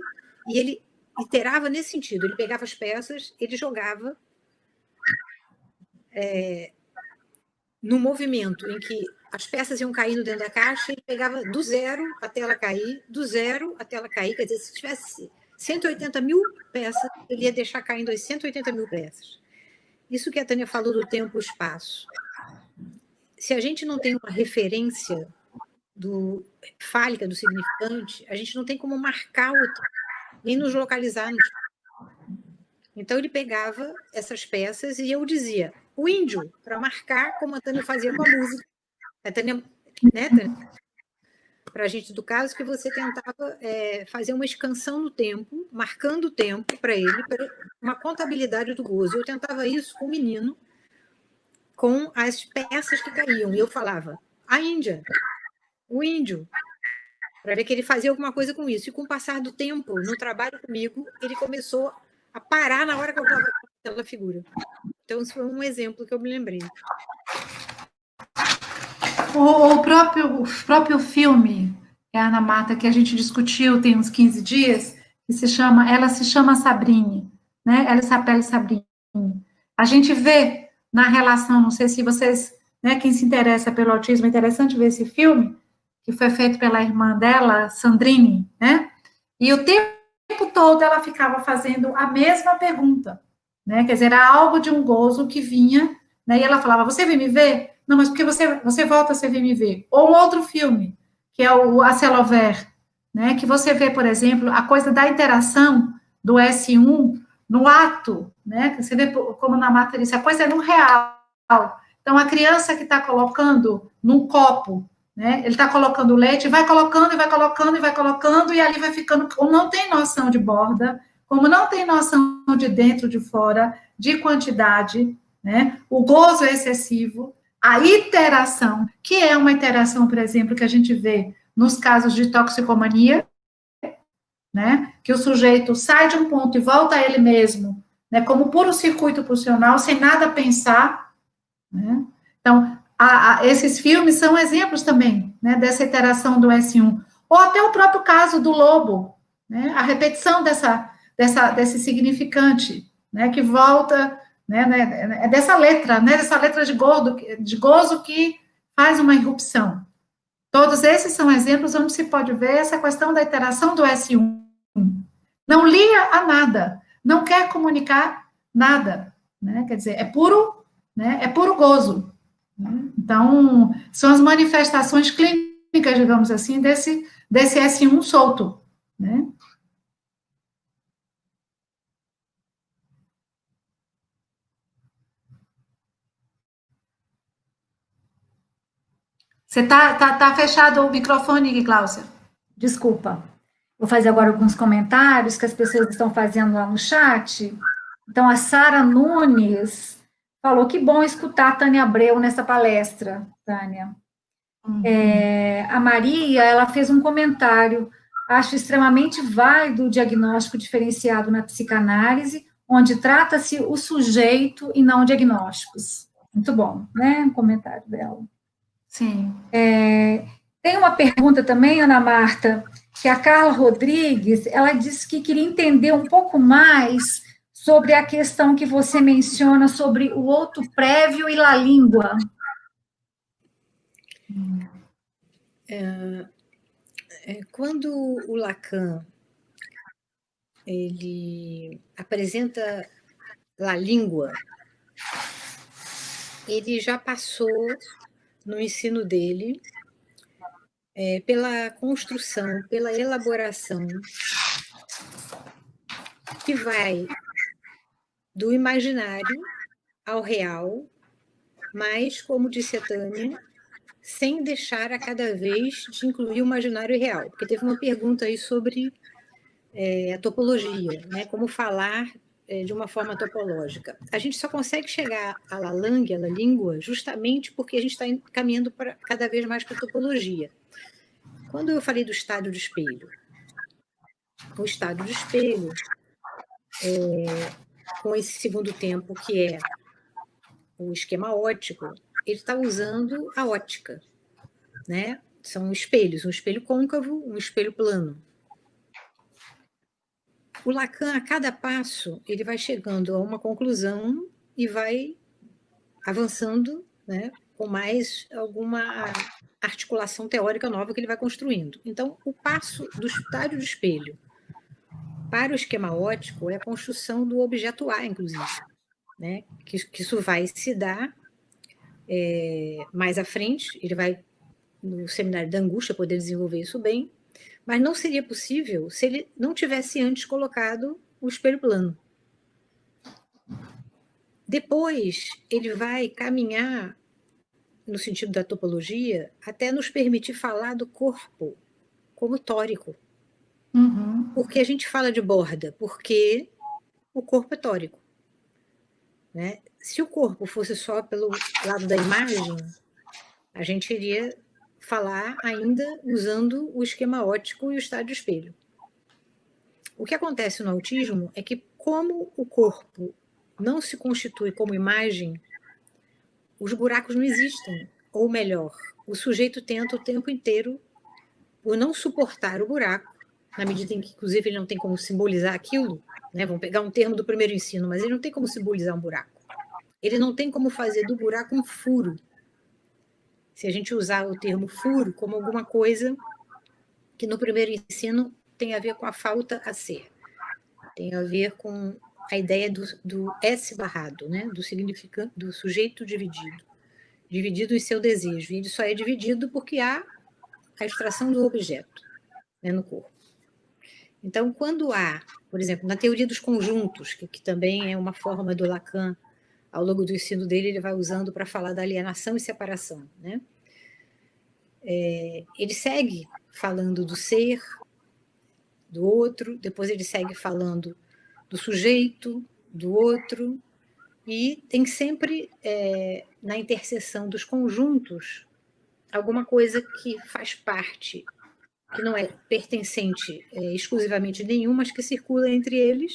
e ele iterava nesse sentido. Ele pegava as peças, ele jogava no movimento em que as peças iam caindo dentro da caixa, ele pegava do zero até ela cair, do zero até ela cair. Quer dizer, se tivesse 180 mil peças, ele ia deixar caindo as 180 mil peças. Isso que a Tânia falou do tempo e espaço. Se a gente não tem uma referência fálica, do significante, a gente não tem como marcar o tempo, nem nos localizar no tempo. Então, ele pegava essas peças e eu dizia, o índio, para marcar como a Tânia fazia com a música. A Tânia, né, Tânia? Para a gente do caso, que você tentava fazer uma escansão no tempo, marcando o tempo para ele, para uma contabilidade do gozo. Eu tentava isso com o menino, com as peças que caíam. E eu falava, a Índia, o índio, para ver que ele fazia alguma coisa com isso. E com o passar do tempo, no trabalho comigo, ele começou a parar na hora que eu estava com aquela figura. Então, isso foi um exemplo que eu me lembrei. O próprio filme, Ana Marta, que a gente discutiu tem uns 15 dias, que ela se chama Sabrine, né? Ela Sapele Sabrine. A gente vê na relação, não sei se vocês, né, quem se interessa pelo autismo, é interessante ver esse filme, que foi feito pela irmã dela, Sandrine, né? E o tempo todo ela ficava fazendo a mesma pergunta, né? Quer dizer, era algo de um gozo que vinha, né? E ela falava, você vem me ver? Não, mas porque você volta, você vem me ver. Ou um outro filme, que é o A Ciel Ouvert, né? Que você vê, por exemplo, a coisa da interação do S1 no ato, né? Você vê, como na Marta disse, a coisa é no real. Então, a criança que está colocando num copo, né? Ele está colocando leite, vai colocando, e vai colocando, e vai colocando, e ali vai ficando, como não tem noção de borda, como não tem noção de dentro, de fora, de quantidade, né? O gozo é excessivo, a iteração, que é uma iteração, por exemplo, que a gente vê nos casos de toxicomania, né? Que o sujeito sai de um ponto e volta a ele mesmo, né? Como puro circuito pulsional, sem nada pensar, né? Então, esses filmes são exemplos também, né? Dessa iteração do S1. Ou até o próprio caso do lobo, né? A repetição desse significante, né? Que volta, né, dessa letra, né, dessa letra de gozo que faz uma irrupção. Todos esses são exemplos onde se pode ver essa questão da iteração do S1. Não lia a nada, não quer comunicar nada, né? Quer dizer, é puro gozo. Né? Então, são as manifestações clínicas, digamos assim, desse S1 solto, né? Você tá fechado o microfone, Gláucia? Desculpa. Vou fazer agora alguns comentários que as pessoas estão fazendo lá no chat. Então, a Sara Nunes falou que bom escutar a Tânia Abreu nessa palestra, Tânia. A Maria, ela fez um comentário. Acho extremamente válido o diagnóstico diferenciado na psicanálise, onde trata-se o sujeito e não diagnósticos. Muito bom, né? Um comentário dela. Sim. Tem uma pergunta também, Ana Marta, que a Carla Rodrigues, ela disse que queria entender um pouco mais sobre a questão que você menciona sobre o outro prévio e a língua. Quando o Lacan ele apresenta a língua, ele já passou no ensino dele pela construção, pela elaboração, que vai do imaginário ao real, mas, como disse a Tânia, sem deixar a cada vez de incluir o imaginário e real. Porque teve uma pergunta aí sobre a topologia, né? Como falar de uma forma topológica. A gente só consegue chegar à la langue, à la língua, justamente porque a gente está caminhando cada vez mais para a topologia. Quando eu falei do estádio do espelho, o estádio do espelho, com esse segundo tempo, que é o esquema óptico, ele está usando a ótica, né? São espelhos, um espelho côncavo, um espelho plano. O Lacan, a cada passo, ele vai chegando a uma conclusão e vai avançando, né, com mais alguma articulação teórica nova que ele vai construindo. Então, o passo do estádio do espelho para o esquema óptico é a construção do objeto A, inclusive, né? Que isso vai se dar mais à frente, ele vai no seminário da angústia, poder desenvolver isso bem, mas não seria possível se ele não tivesse antes colocado o espelho plano. Depois, ele vai caminhar, no sentido da topologia, até nos permitir falar do corpo como tórico. Uhum. Porque a gente fala de borda? Porque o corpo é tórico. Né? Se o corpo fosse só pelo lado da imagem, a gente iria falar ainda usando o esquema óptico e o estado de espelho. O que acontece no autismo é que, como o corpo não se constitui como imagem, os buracos não existem. Ou melhor, o sujeito tenta o tempo inteiro, por não suportar o buraco, na medida em que, inclusive, ele não tem como simbolizar aquilo, né? Vamos pegar um termo do primeiro ensino, mas ele não tem como simbolizar um buraco. Ele não tem como fazer do buraco um furo. Se a gente usar o termo furo como alguma coisa que no primeiro ensino tem a ver com a falta a ser, tem a ver com a ideia do S barrado, né? Do sujeito dividido em seu desejo. E ele só é dividido porque há a extração do objeto, né, no corpo. Então, quando há, por exemplo, na teoria dos conjuntos, que também é uma forma do Lacan, ao longo do ensino dele, ele vai usando para falar da alienação e separação, né? Ele segue falando do ser, do outro, depois ele segue falando do sujeito, do outro, e tem sempre, na interseção dos conjuntos, alguma coisa que faz parte, que não é pertencente exclusivamente nenhum, mas que circula entre eles,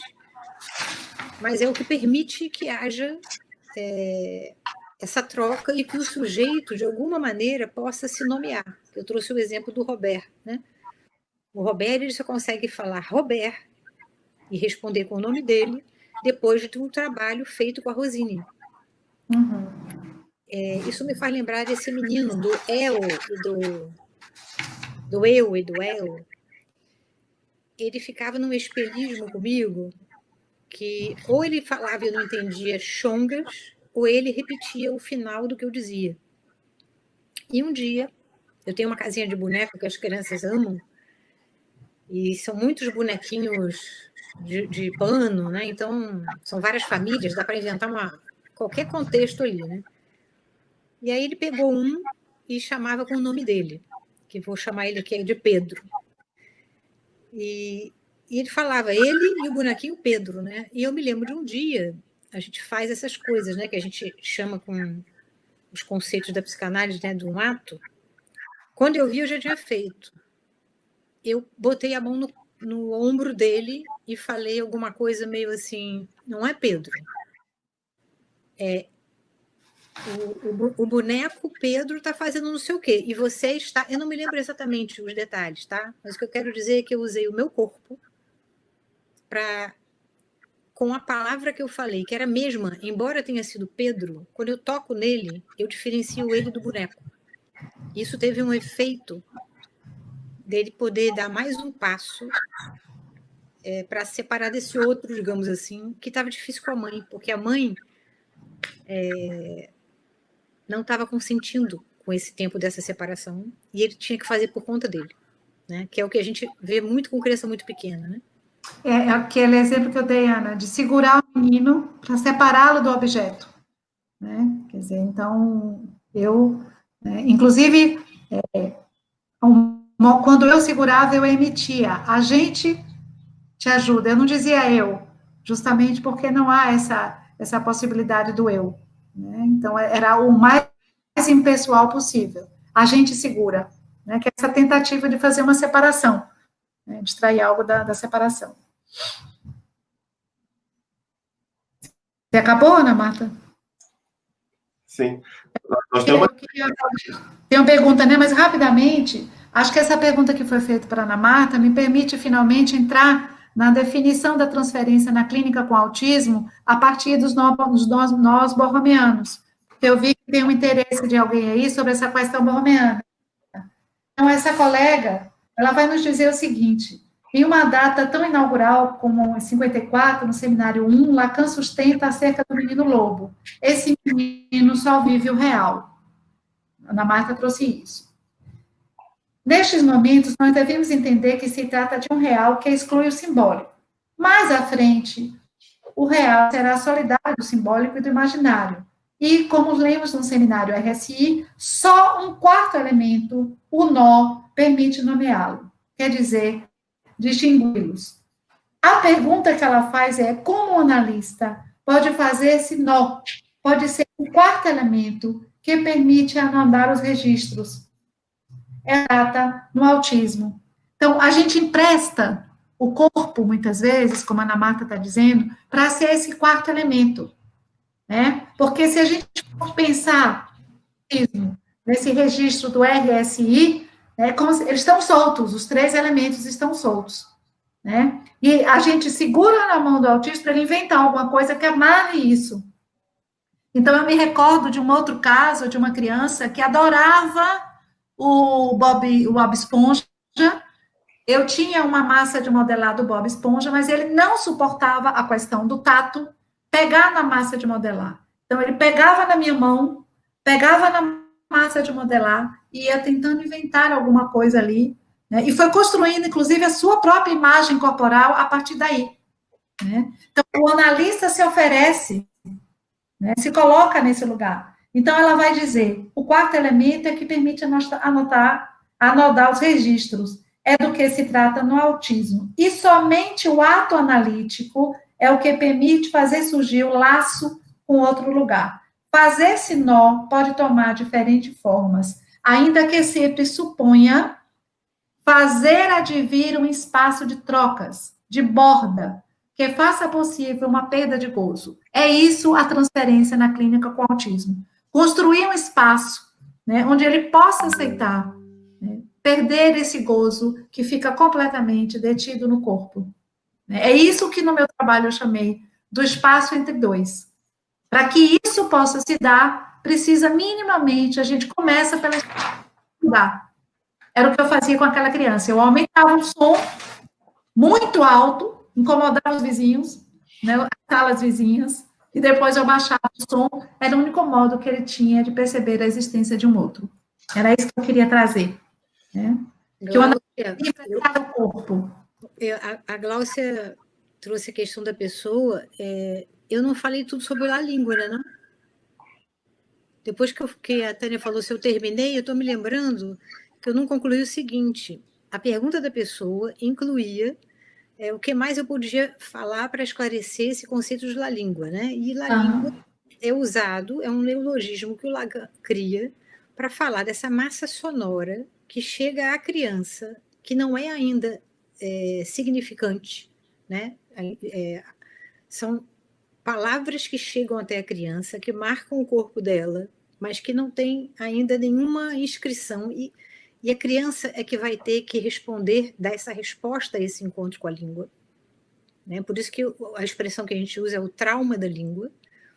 mas é o que permite que haja essa troca e que o sujeito, de alguma maneira, possa se nomear. Eu trouxe o exemplo do Robert, né? O Robert, ele só consegue falar Robert e responder com o nome dele depois de um trabalho feito com a Rosine. Uhum. Isso me faz lembrar desse menino do El e do eu e do El. Ele ficava num espelhismo comigo que ou ele falava e eu não entendia chongas, ou ele repetia o final do que eu dizia. E um dia, eu tenho uma casinha de boneco que as crianças amam, e são muitos bonequinhos de pano, né? Então, são várias famílias, dá para inventar qualquer contexto ali, né? E aí ele pegou um e chamava com o nome dele, que vou chamar ele aqui de Pedro. E ele falava, ele e o bonequinho Pedro, né? E eu me lembro de um dia, a gente faz essas coisas, né? Que a gente chama com os conceitos da psicanálise, né? De um ato. Quando eu vi, eu já tinha feito. Eu botei a mão no ombro dele e falei alguma coisa meio assim, não é Pedro. O boneco Pedro está fazendo não sei o quê. E você está... Eu não me lembro exatamente os detalhes, tá? Mas o que eu quero dizer é que eu usei o meu corpo para... Com a palavra que eu falei, que era a mesma, embora tenha sido Pedro, quando eu toco nele, eu diferencio ele do boneco. Isso teve um efeito dele poder dar mais um passo para separar desse outro, digamos assim, que estava difícil com a mãe, porque a mãe não estava consentindo com esse tempo dessa separação, e ele tinha que fazer por conta dele, né? Que é o que a gente vê muito com criança muito pequena, né? É aquele exemplo que eu dei, Ana, de segurar o menino para separá-lo do objeto, né? Quer dizer, então, inclusive, quando eu segurava, eu emitia, a gente te ajuda, eu não dizia eu, justamente porque não há essa possibilidade do eu, né? Então, era o mais impessoal possível, a gente segura, né? Que é essa tentativa de fazer uma separação, né? De extrair algo da separação. Você acabou, Ana Marta? Sim. Nós temos Tem uma pergunta, né? Mas rapidamente, acho que essa pergunta que foi feita para a Ana Marta me permite finalmente entrar na definição da transferência na clínica com autismo a partir dos nós borromeanos. Eu vi que tem um interesse de alguém aí sobre essa questão borromeana. Então, essa colega, ela vai nos dizer o seguinte: em uma data tão inaugural como em 54, no seminário 1, Lacan sustenta acerca do menino lobo. Esse menino só vive o real. Ana Marta trouxe isso. Nestes momentos, nós devemos entender que se trata de um real que exclui o simbólico. Mais à frente, o real será solidário do simbólico e do imaginário. E, como lemos no seminário RSI, só um quarto elemento, o nó, permite nomeá-lo. Quer dizer, distingui-los. A pergunta que ela faz é: como o analista pode fazer esse nó? Pode ser o quarto elemento que permite anodar os registros. É trata no autismo. Então, a gente empresta o corpo, muitas vezes, como a Ana Marta está dizendo, para ser esse quarto elemento. Né? Porque se a gente for pensar nesse registro do RSI, né, eles estão soltos, os 3 elementos estão soltos. Né? E a gente segura na mão do autista para ele inventar alguma coisa que amarre isso. Então, eu me recordo de um outro caso, de uma criança que adorava o Bob Esponja. Eu tinha uma massa de modelar do Bob Esponja, mas ele não suportava a questão do tato, pegar na massa de modelar. Então, ele pegava na minha mão, pegava na massa de modelar e ia tentando inventar alguma coisa ali, né? E foi construindo, inclusive, a sua própria imagem corporal a partir daí. Né? Então, o analista se oferece, né? Se coloca nesse lugar. Então, ela vai dizer, o quarto elemento é que permite anodar os registros. É do que se trata no autismo. E somente o ato analítico é o que permite fazer surgir o laço com outro lugar. Fazer esse nó pode tomar diferentes formas, ainda que sempre suponha fazer advir um espaço de trocas, de borda, que faça possível uma perda de gozo. É isso a transferência na clínica com autismo. Construir um espaço, né, onde ele possa aceitar, né, perder esse gozo que fica completamente detido no corpo. É isso que no meu trabalho eu chamei do espaço entre dois. Para que isso possa se dar, precisa minimamente, a gente começa pela estudar. Era o que eu fazia com aquela criança. Eu aumentava o som muito alto, incomodava os vizinhos, né, as salas vizinhas, e depois eu baixava o som. Era o único modo que ele tinha de perceber a existência de um outro. Era isso que eu queria trazer. Né? Que o analista o corpo. A Gláucia trouxe a questão da pessoa. Eu não falei tudo sobre a língua, né, não? Depois que a Tânia falou, se eu terminei, eu estou me lembrando que eu não concluí o seguinte: a pergunta da pessoa incluía o que mais eu podia falar para esclarecer esse conceito de la língua, né? E la língua é usado, é um neologismo que o Lacan cria para falar dessa massa sonora que chega à criança, que não é ainda significante, né? São palavras que chegam até a criança, que marcam o corpo dela, mas que não tem ainda nenhuma inscrição, e a criança é que vai ter que responder, dar essa resposta a esse encontro com a língua. Né? Por isso que a expressão que a gente usa é o trauma da língua,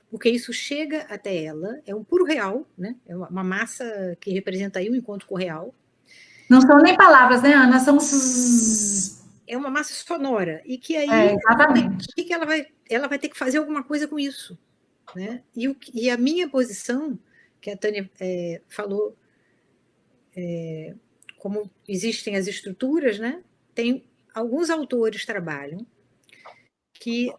porque isso chega até ela, é um puro real, né? É uma massa que representa aí um encontro com o real. Não são nem palavras, né, Ana? São... É uma massa sonora, e que aí exatamente. O que ela vai ter que fazer alguma coisa com isso. Né? E a minha posição, que a Tânia falou, como existem as estruturas, né? Tem alguns autores trabalham que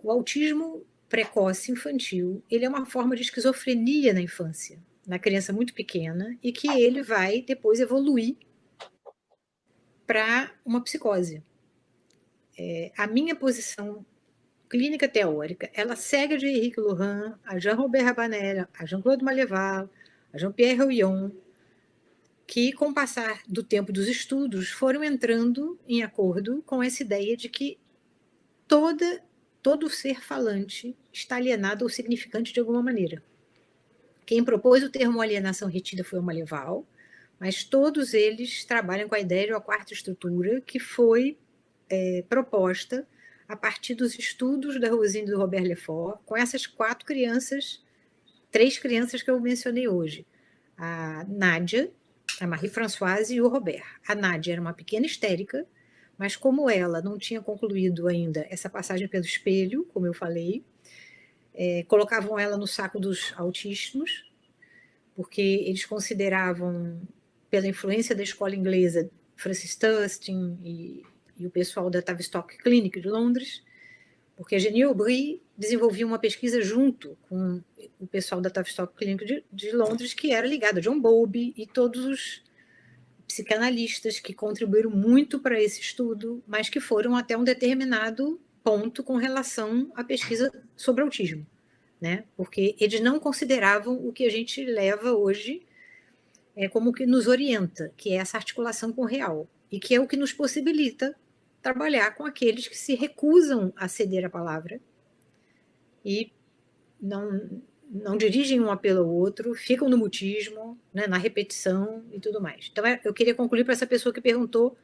o autismo precoce infantil, ele é uma forma de esquizofrenia na infância, na criança muito pequena, e que ele vai depois evoluir para uma psicose. A minha posição clínica teórica, ela segue a de Henrique Lohan, a Jean-Robert Rabanel, a Jean-Claude Malleval, a Jean-Pierre Rouillon, que, com o passar do tempo dos estudos, foram entrando em acordo com essa ideia de que todo ser falante está alienado ou significante de alguma maneira. Quem propôs o termo alienação retida foi o Malleval, mas todos eles trabalham com a ideia de uma quarta estrutura que foi proposta a partir dos estudos da Rosine e do Robert Lefort, com essas 3 crianças que eu mencionei hoje. A Nádia, a Marie-Françoise e o Robert. A Nádia era uma pequena histérica, mas como ela não tinha concluído ainda essa passagem pelo espelho, como eu falei, colocavam ela no saco dos autistas, porque eles consideravam pela influência da escola inglesa, Francis Tustin e o pessoal da Tavistock Clinic de Londres, porque a Jenny Aubry desenvolvia uma pesquisa junto com o pessoal da Tavistock Clinic de Londres, que era ligado a John Bowlby e todos os psicanalistas que contribuíram muito para esse estudo, mas que foram até um determinado ponto com relação à pesquisa sobre autismo, né? Porque eles não consideravam o que a gente leva hoje como que nos orienta, que é essa articulação com o real, e que é o que nos possibilita trabalhar com aqueles que se recusam a ceder a palavra e não dirigem um apelo ao outro, ficam no mutismo, né, na repetição e tudo mais. Então, eu queria concluir para essa pessoa que perguntou,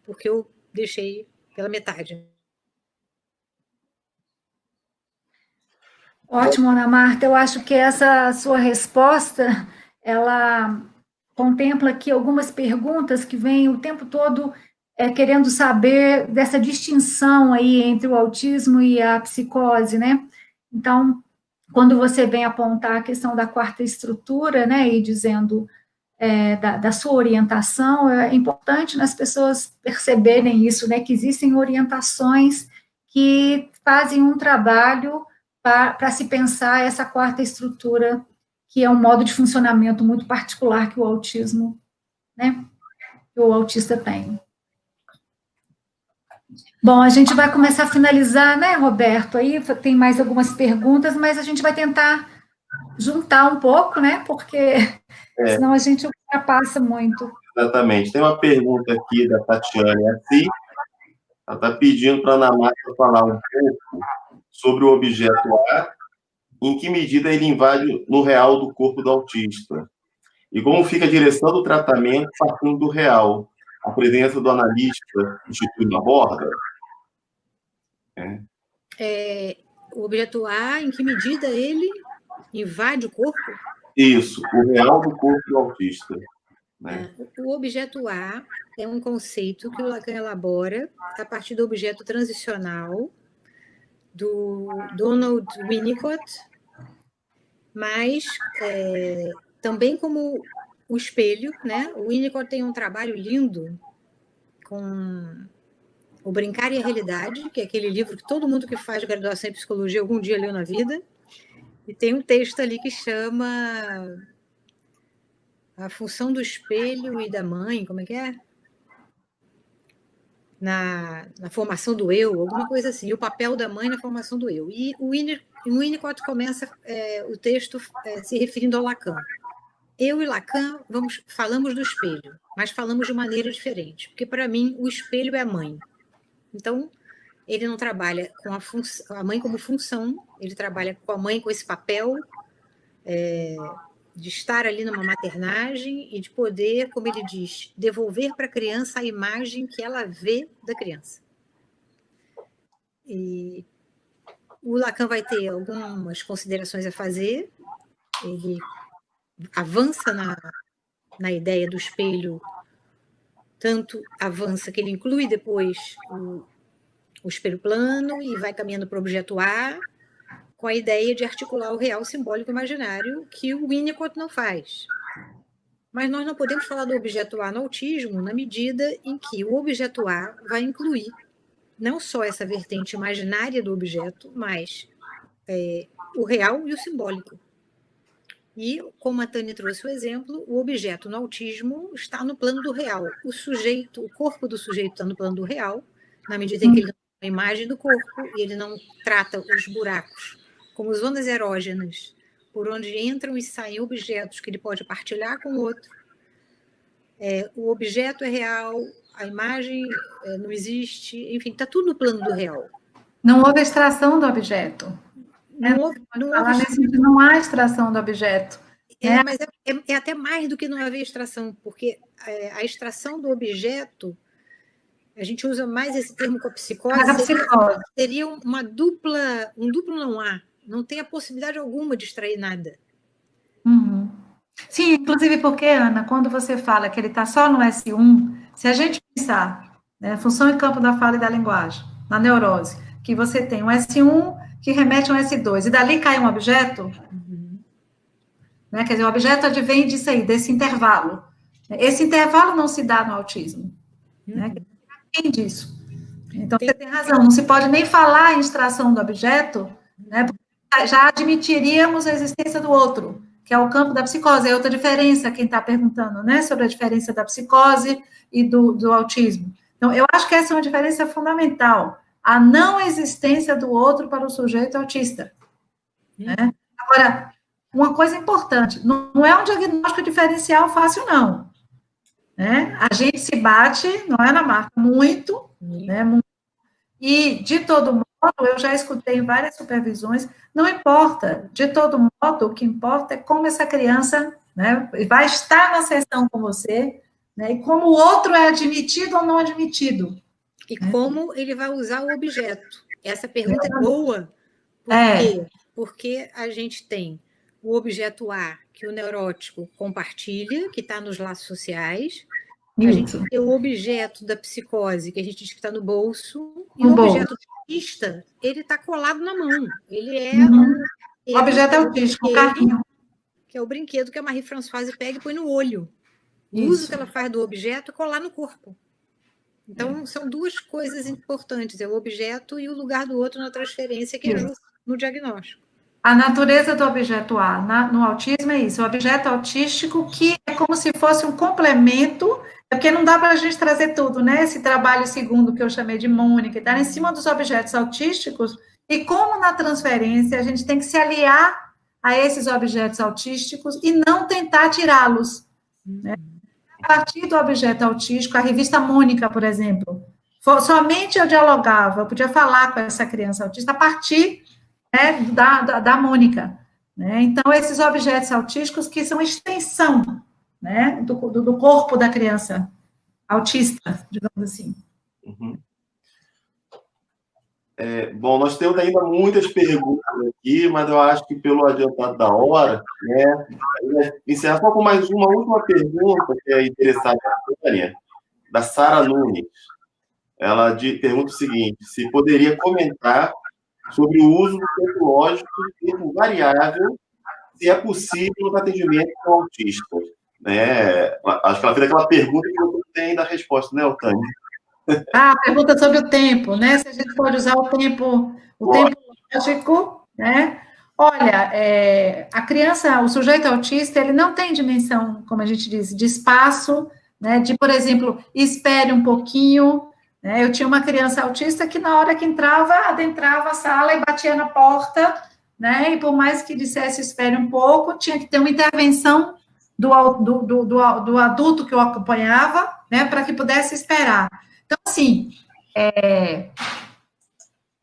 porque eu deixei pela metade. Ótimo, Ana Marta. Eu acho que essa sua resposta, ela contempla aqui algumas perguntas que vêm o tempo todo querendo saber dessa distinção aí entre o autismo e a psicose, né? Então, quando você vem apontar a questão da quarta estrutura, né, e dizendo da sua orientação, é importante as pessoas perceberem isso, né, que existem orientações que fazem um trabalho para se pensar essa quarta estrutura, que é um modo de funcionamento muito particular que o autismo, né, que o autista tem. Bom, a gente vai começar a finalizar, né, Roberto? Aí tem mais algumas perguntas, mas a gente vai tentar juntar um pouco, né, porque senão a gente ultrapassa muito. Exatamente. Tem uma pergunta aqui da Tatiane Assis. Ela está pedindo para a Ana Marta falar um pouco sobre o objeto A, em que medida ele invade no real do corpo do autista, e como fica a direção do tratamento partindo do real. A presença do analista institui uma borda? O objeto A, em que medida ele invade o corpo? Isso, o real do corpo do autista. Né? O objeto A é um conceito que o Lacan elabora a partir do objeto transicional do Donald Winnicott, mas também como o espelho, né? O Winnicott tem um trabalho lindo com O Brincar e a Realidade, que é aquele livro que todo mundo que faz graduação em psicologia algum dia leu na vida, e tem um texto ali que chama A Função do Espelho e da Mãe, como é que é? Na formação do eu, alguma coisa assim, e o papel da mãe na formação do eu. E o Winnicott começa o texto se referindo ao Lacan. Eu e Lacan falamos do espelho, mas falamos de maneira diferente, porque para mim o espelho é a mãe. Então, ele não trabalha com a mãe como função, ele trabalha com a mãe com esse papel de estar ali numa maternagem e de poder, como ele diz, devolver para a criança a imagem que ela vê da criança. E o Lacan vai ter algumas considerações a fazer, ele avança na ideia do espelho, tanto avança que ele inclui depois o espelho plano e vai caminhando para o objeto A, com a ideia de articular o real simbólico imaginário, que o Winnicott não faz. Mas nós não podemos falar do objeto A no autismo na medida em que o objeto A vai incluir não só essa vertente imaginária do objeto, mas o real e o simbólico. E, como a Tânia trouxe o exemplo, o objeto no autismo está no plano do real. O corpo do sujeito está no plano do real, na medida em que ele não tem a imagem do corpo e ele não trata os buracos como zonas erógenas, por onde entram e saem objetos que ele pode partilhar com o outro. O objeto é real, a imagem não existe, enfim, está tudo no plano do real. Não houve extração do objeto. Não há extração do objeto. Mas é até mais do que não haver extração, porque a extração do objeto, a gente usa mais esse termo com a psicose, seria um duplo não há. Não tem a possibilidade alguma de extrair nada. Uhum. Sim, inclusive porque, Ana, quando você fala que ele está só no S1, se a gente pensar, né, função e campo da fala e da linguagem, na neurose, que você tem um S1 que remete a um S2, e dali cai um objeto, né, quer dizer, o objeto advém disso aí, desse intervalo, Esse intervalo não se dá no autismo, né? Tem disso. Então, você tem razão, não se pode nem falar em extração do objeto, né? Porque já admitiríamos a existência do outro, que é o campo da psicose. É outra diferença, quem está perguntando, né? Sobre a diferença da psicose e do autismo. Então, eu acho que essa é uma diferença fundamental, a não existência do outro para o sujeito autista, né? Agora, uma coisa importante, não é um diagnóstico diferencial fácil, não, né? A gente se bate, não é, Ana Marta? Muito, né? E, de todo modo, eu já escutei em várias supervisões, não importa, de todo modo, o que importa é como essa criança, né, vai estar na sessão com você, né, e como o outro é admitido ou não admitido. E como ele vai usar o objeto. Essa pergunta é boa. Por quê? Porque a gente tem o objeto A, que o neurótico compartilha, que está nos laços sociais. A gente tem o objeto da psicose, que a gente diz que está no bolso. E o objeto autista, ele está colado na mão. Ele é o objeto autístico, o carrinho. Que é o brinquedo que a Marie-Françoise pega e põe no olho. O uso que ela faz do objeto é colar no corpo. Então, são duas coisas importantes, é o objeto e o lugar do outro na transferência, que é no diagnóstico. A natureza do objeto A no autismo é isso, o objeto autístico que é como se fosse um complemento, porque não dá para a gente trazer tudo, né? Esse trabalho segundo que eu chamei de Mônica, está em cima dos objetos autísticos, e como na transferência a gente tem que se aliar a esses objetos autísticos e não tentar tirá-los, né? A partir do objeto autístico, a revista Mônica, por exemplo, somente eu dialogava, eu podia falar com essa criança autista a partir, né, da Mônica, né? Então, esses objetos autísticos que são extensão, né, do corpo da criança autista, digamos assim. Bom, nós temos ainda muitas perguntas aqui, mas eu acho que pelo adiantado da hora, né, encerrar só com mais uma última pergunta que é interessante, da Sara Nunes. Ela pergunta o seguinte: se poderia comentar sobre o uso do tempo lógico e tempo variável, se é possível no atendimento com autistas, né? Acho que ela fez aquela pergunta que não tem da resposta, né, Otânia? Pergunta sobre o tempo, né? Se a gente pode usar o tempo lógico, né? Olha, a criança, o sujeito autista, ele não tem dimensão, como a gente diz, de espaço, né? De, por exemplo, espere um pouquinho, né? Eu tinha uma criança autista que, na hora que adentrava a sala e batia na porta, né? E por mais que dissesse espere um pouco, tinha que ter uma intervenção do adulto que o acompanhava, né? Para que pudesse esperar. Então, assim,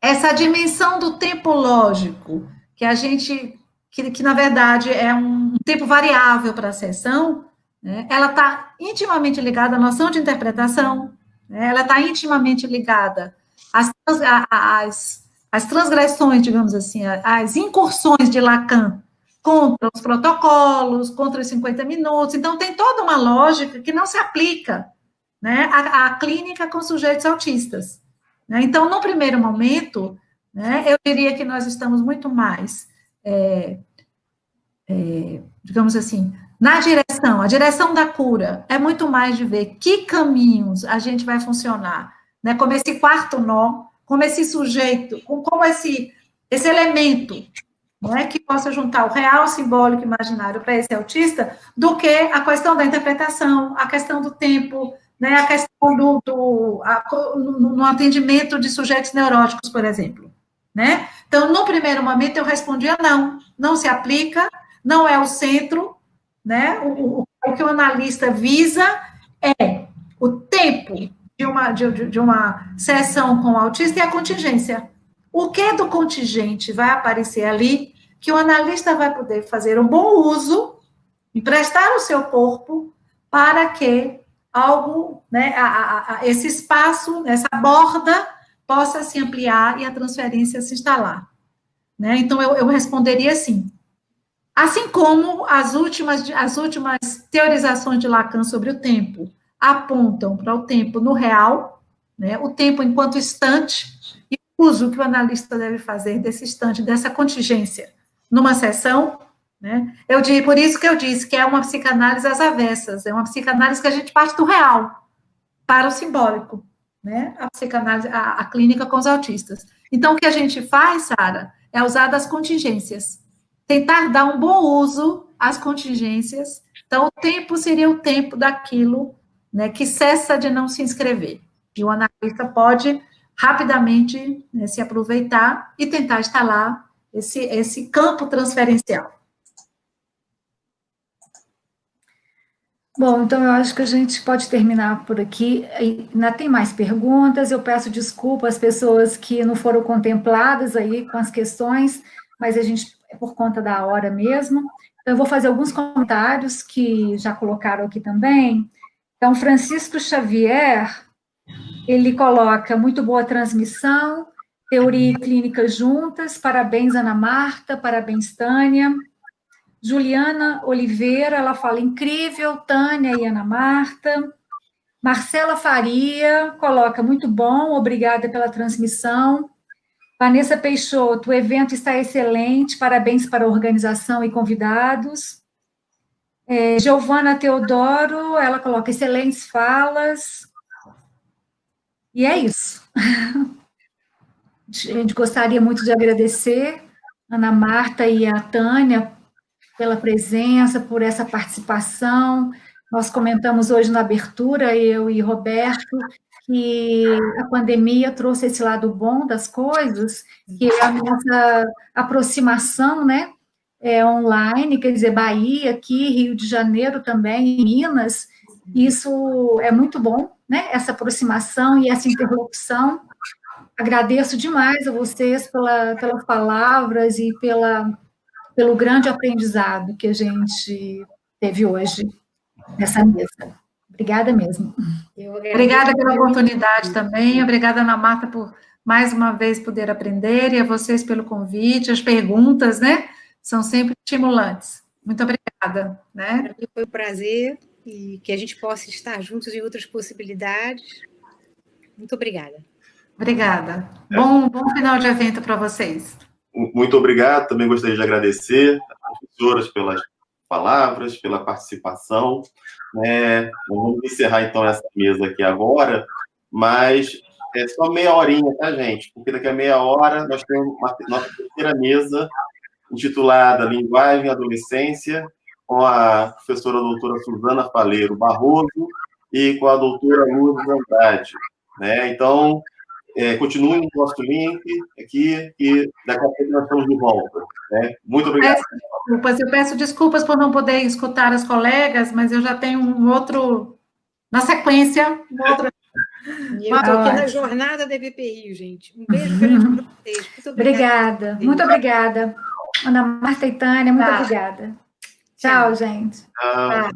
essa dimensão do tempo lógico, que a gente, que na verdade é um tempo variável para a sessão, né, ela está intimamente ligada à noção de interpretação, né, ela está intimamente ligada às transgressões, digamos assim, às incursões de Lacan contra os protocolos, contra os 50 minutos. Então, tem toda uma lógica que não se aplica, né, a clínica com sujeitos autistas, né? Então, no primeiro momento, né, eu diria que nós estamos muito mais, digamos assim, a direção da cura é muito mais de ver que caminhos a gente vai funcionar, né, como esse quarto nó, como esse sujeito, como esse elemento, né, que possa juntar o real, simbólico e imaginário para esse autista, do que a questão da interpretação, a questão do tempo, né, a questão no atendimento de sujeitos neuróticos, por exemplo, né? Então, no primeiro momento, eu respondia não se aplica, não é o centro, né? O que o analista visa é o tempo de uma sessão com o autista e a contingência. O que do contingente vai aparecer ali, que o analista vai poder fazer um bom uso, emprestar o seu corpo para que algo, né, esse espaço, essa borda, possa se ampliar e a transferência se instalar, né? Então, eu responderia assim. Assim como as últimas teorizações de Lacan sobre o tempo apontam para o tempo no real, né, o tempo enquanto instante, e o uso que o analista deve fazer desse instante, dessa contingência, numa sessão, né? Por isso que eu disse que é uma psicanálise às avessas, é uma psicanálise que a gente parte do real para o simbólico, né? A psicanálise, a clínica com os autistas. Então, o que a gente faz, Sara, é usar das contingências, tentar dar um bom uso às contingências. Então, o tempo seria o tempo daquilo, né, que cessa de não se inscrever. E o analista pode rapidamente, né, se aproveitar e tentar instalar esse campo transferencial. Bom, então eu acho que a gente pode terminar por aqui. Ainda tem mais perguntas, eu peço desculpa às pessoas que não foram contempladas aí com as questões, mas a gente, é por conta da hora mesmo. Então, eu vou fazer alguns comentários que já colocaram aqui também. Então, Francisco Xavier, ele coloca muito boa transmissão, teoria e clínica juntas, parabéns, Ana Marta, parabéns, Tânia. Juliana Oliveira, ela fala, incrível, Tânia e Ana Marta. Marcela Faria coloca, muito bom, obrigada pela transmissão. Vanessa Peixoto, o evento está excelente, parabéns para a organização e convidados. Giovana Teodoro, ela coloca, excelentes falas. E é isso. A gente gostaria muito de agradecer a Ana Marta e a Tânia pela presença, por essa participação. Nós comentamos hoje na abertura, eu e Roberto, que a pandemia trouxe esse lado bom das coisas, que é a nossa aproximação, né, online, quer dizer, Bahia, aqui, Rio de Janeiro também, Minas, isso é muito bom, né, essa aproximação e essa interlocução. Agradeço demais a vocês pelas palavras e pelo grande aprendizado que a gente teve hoje nessa mesa. Obrigada mesmo. Obrigada pela oportunidade também, obrigada, Ana Marta, por mais uma vez poder aprender, e a vocês pelo convite, as perguntas, né, são sempre estimulantes. Muito obrigada, né? Foi um prazer, e que a gente possa estar juntos em outras possibilidades. Muito obrigada. Obrigada. Bom final de evento para vocês. Muito obrigado, também gostaria de agradecer às professoras pelas palavras, pela participação. Vamos encerrar, então, essa mesa aqui agora, mas é só meia horinha, tá, gente? Porque daqui a meia hora nós temos nossa terceira mesa, intitulada Linguagem e Adolescência, com a professora doutora Suzana Faleiro Barroso e com a doutora Lourdes Andrade, né? Então, continue no nosso link aqui, e daqui a pouco nós estamos de volta, né? Muito obrigado. Eu peço desculpas por não poder escutar as colegas, mas eu já tenho um outro, na sequência, um outro... E eu estou aqui na jornada da EBPI, gente. Um beijo grande para vocês. Muito obrigada. Muito obrigada. Ana Marta e Tânia, muito obrigada. Tchau, gente. Tchau.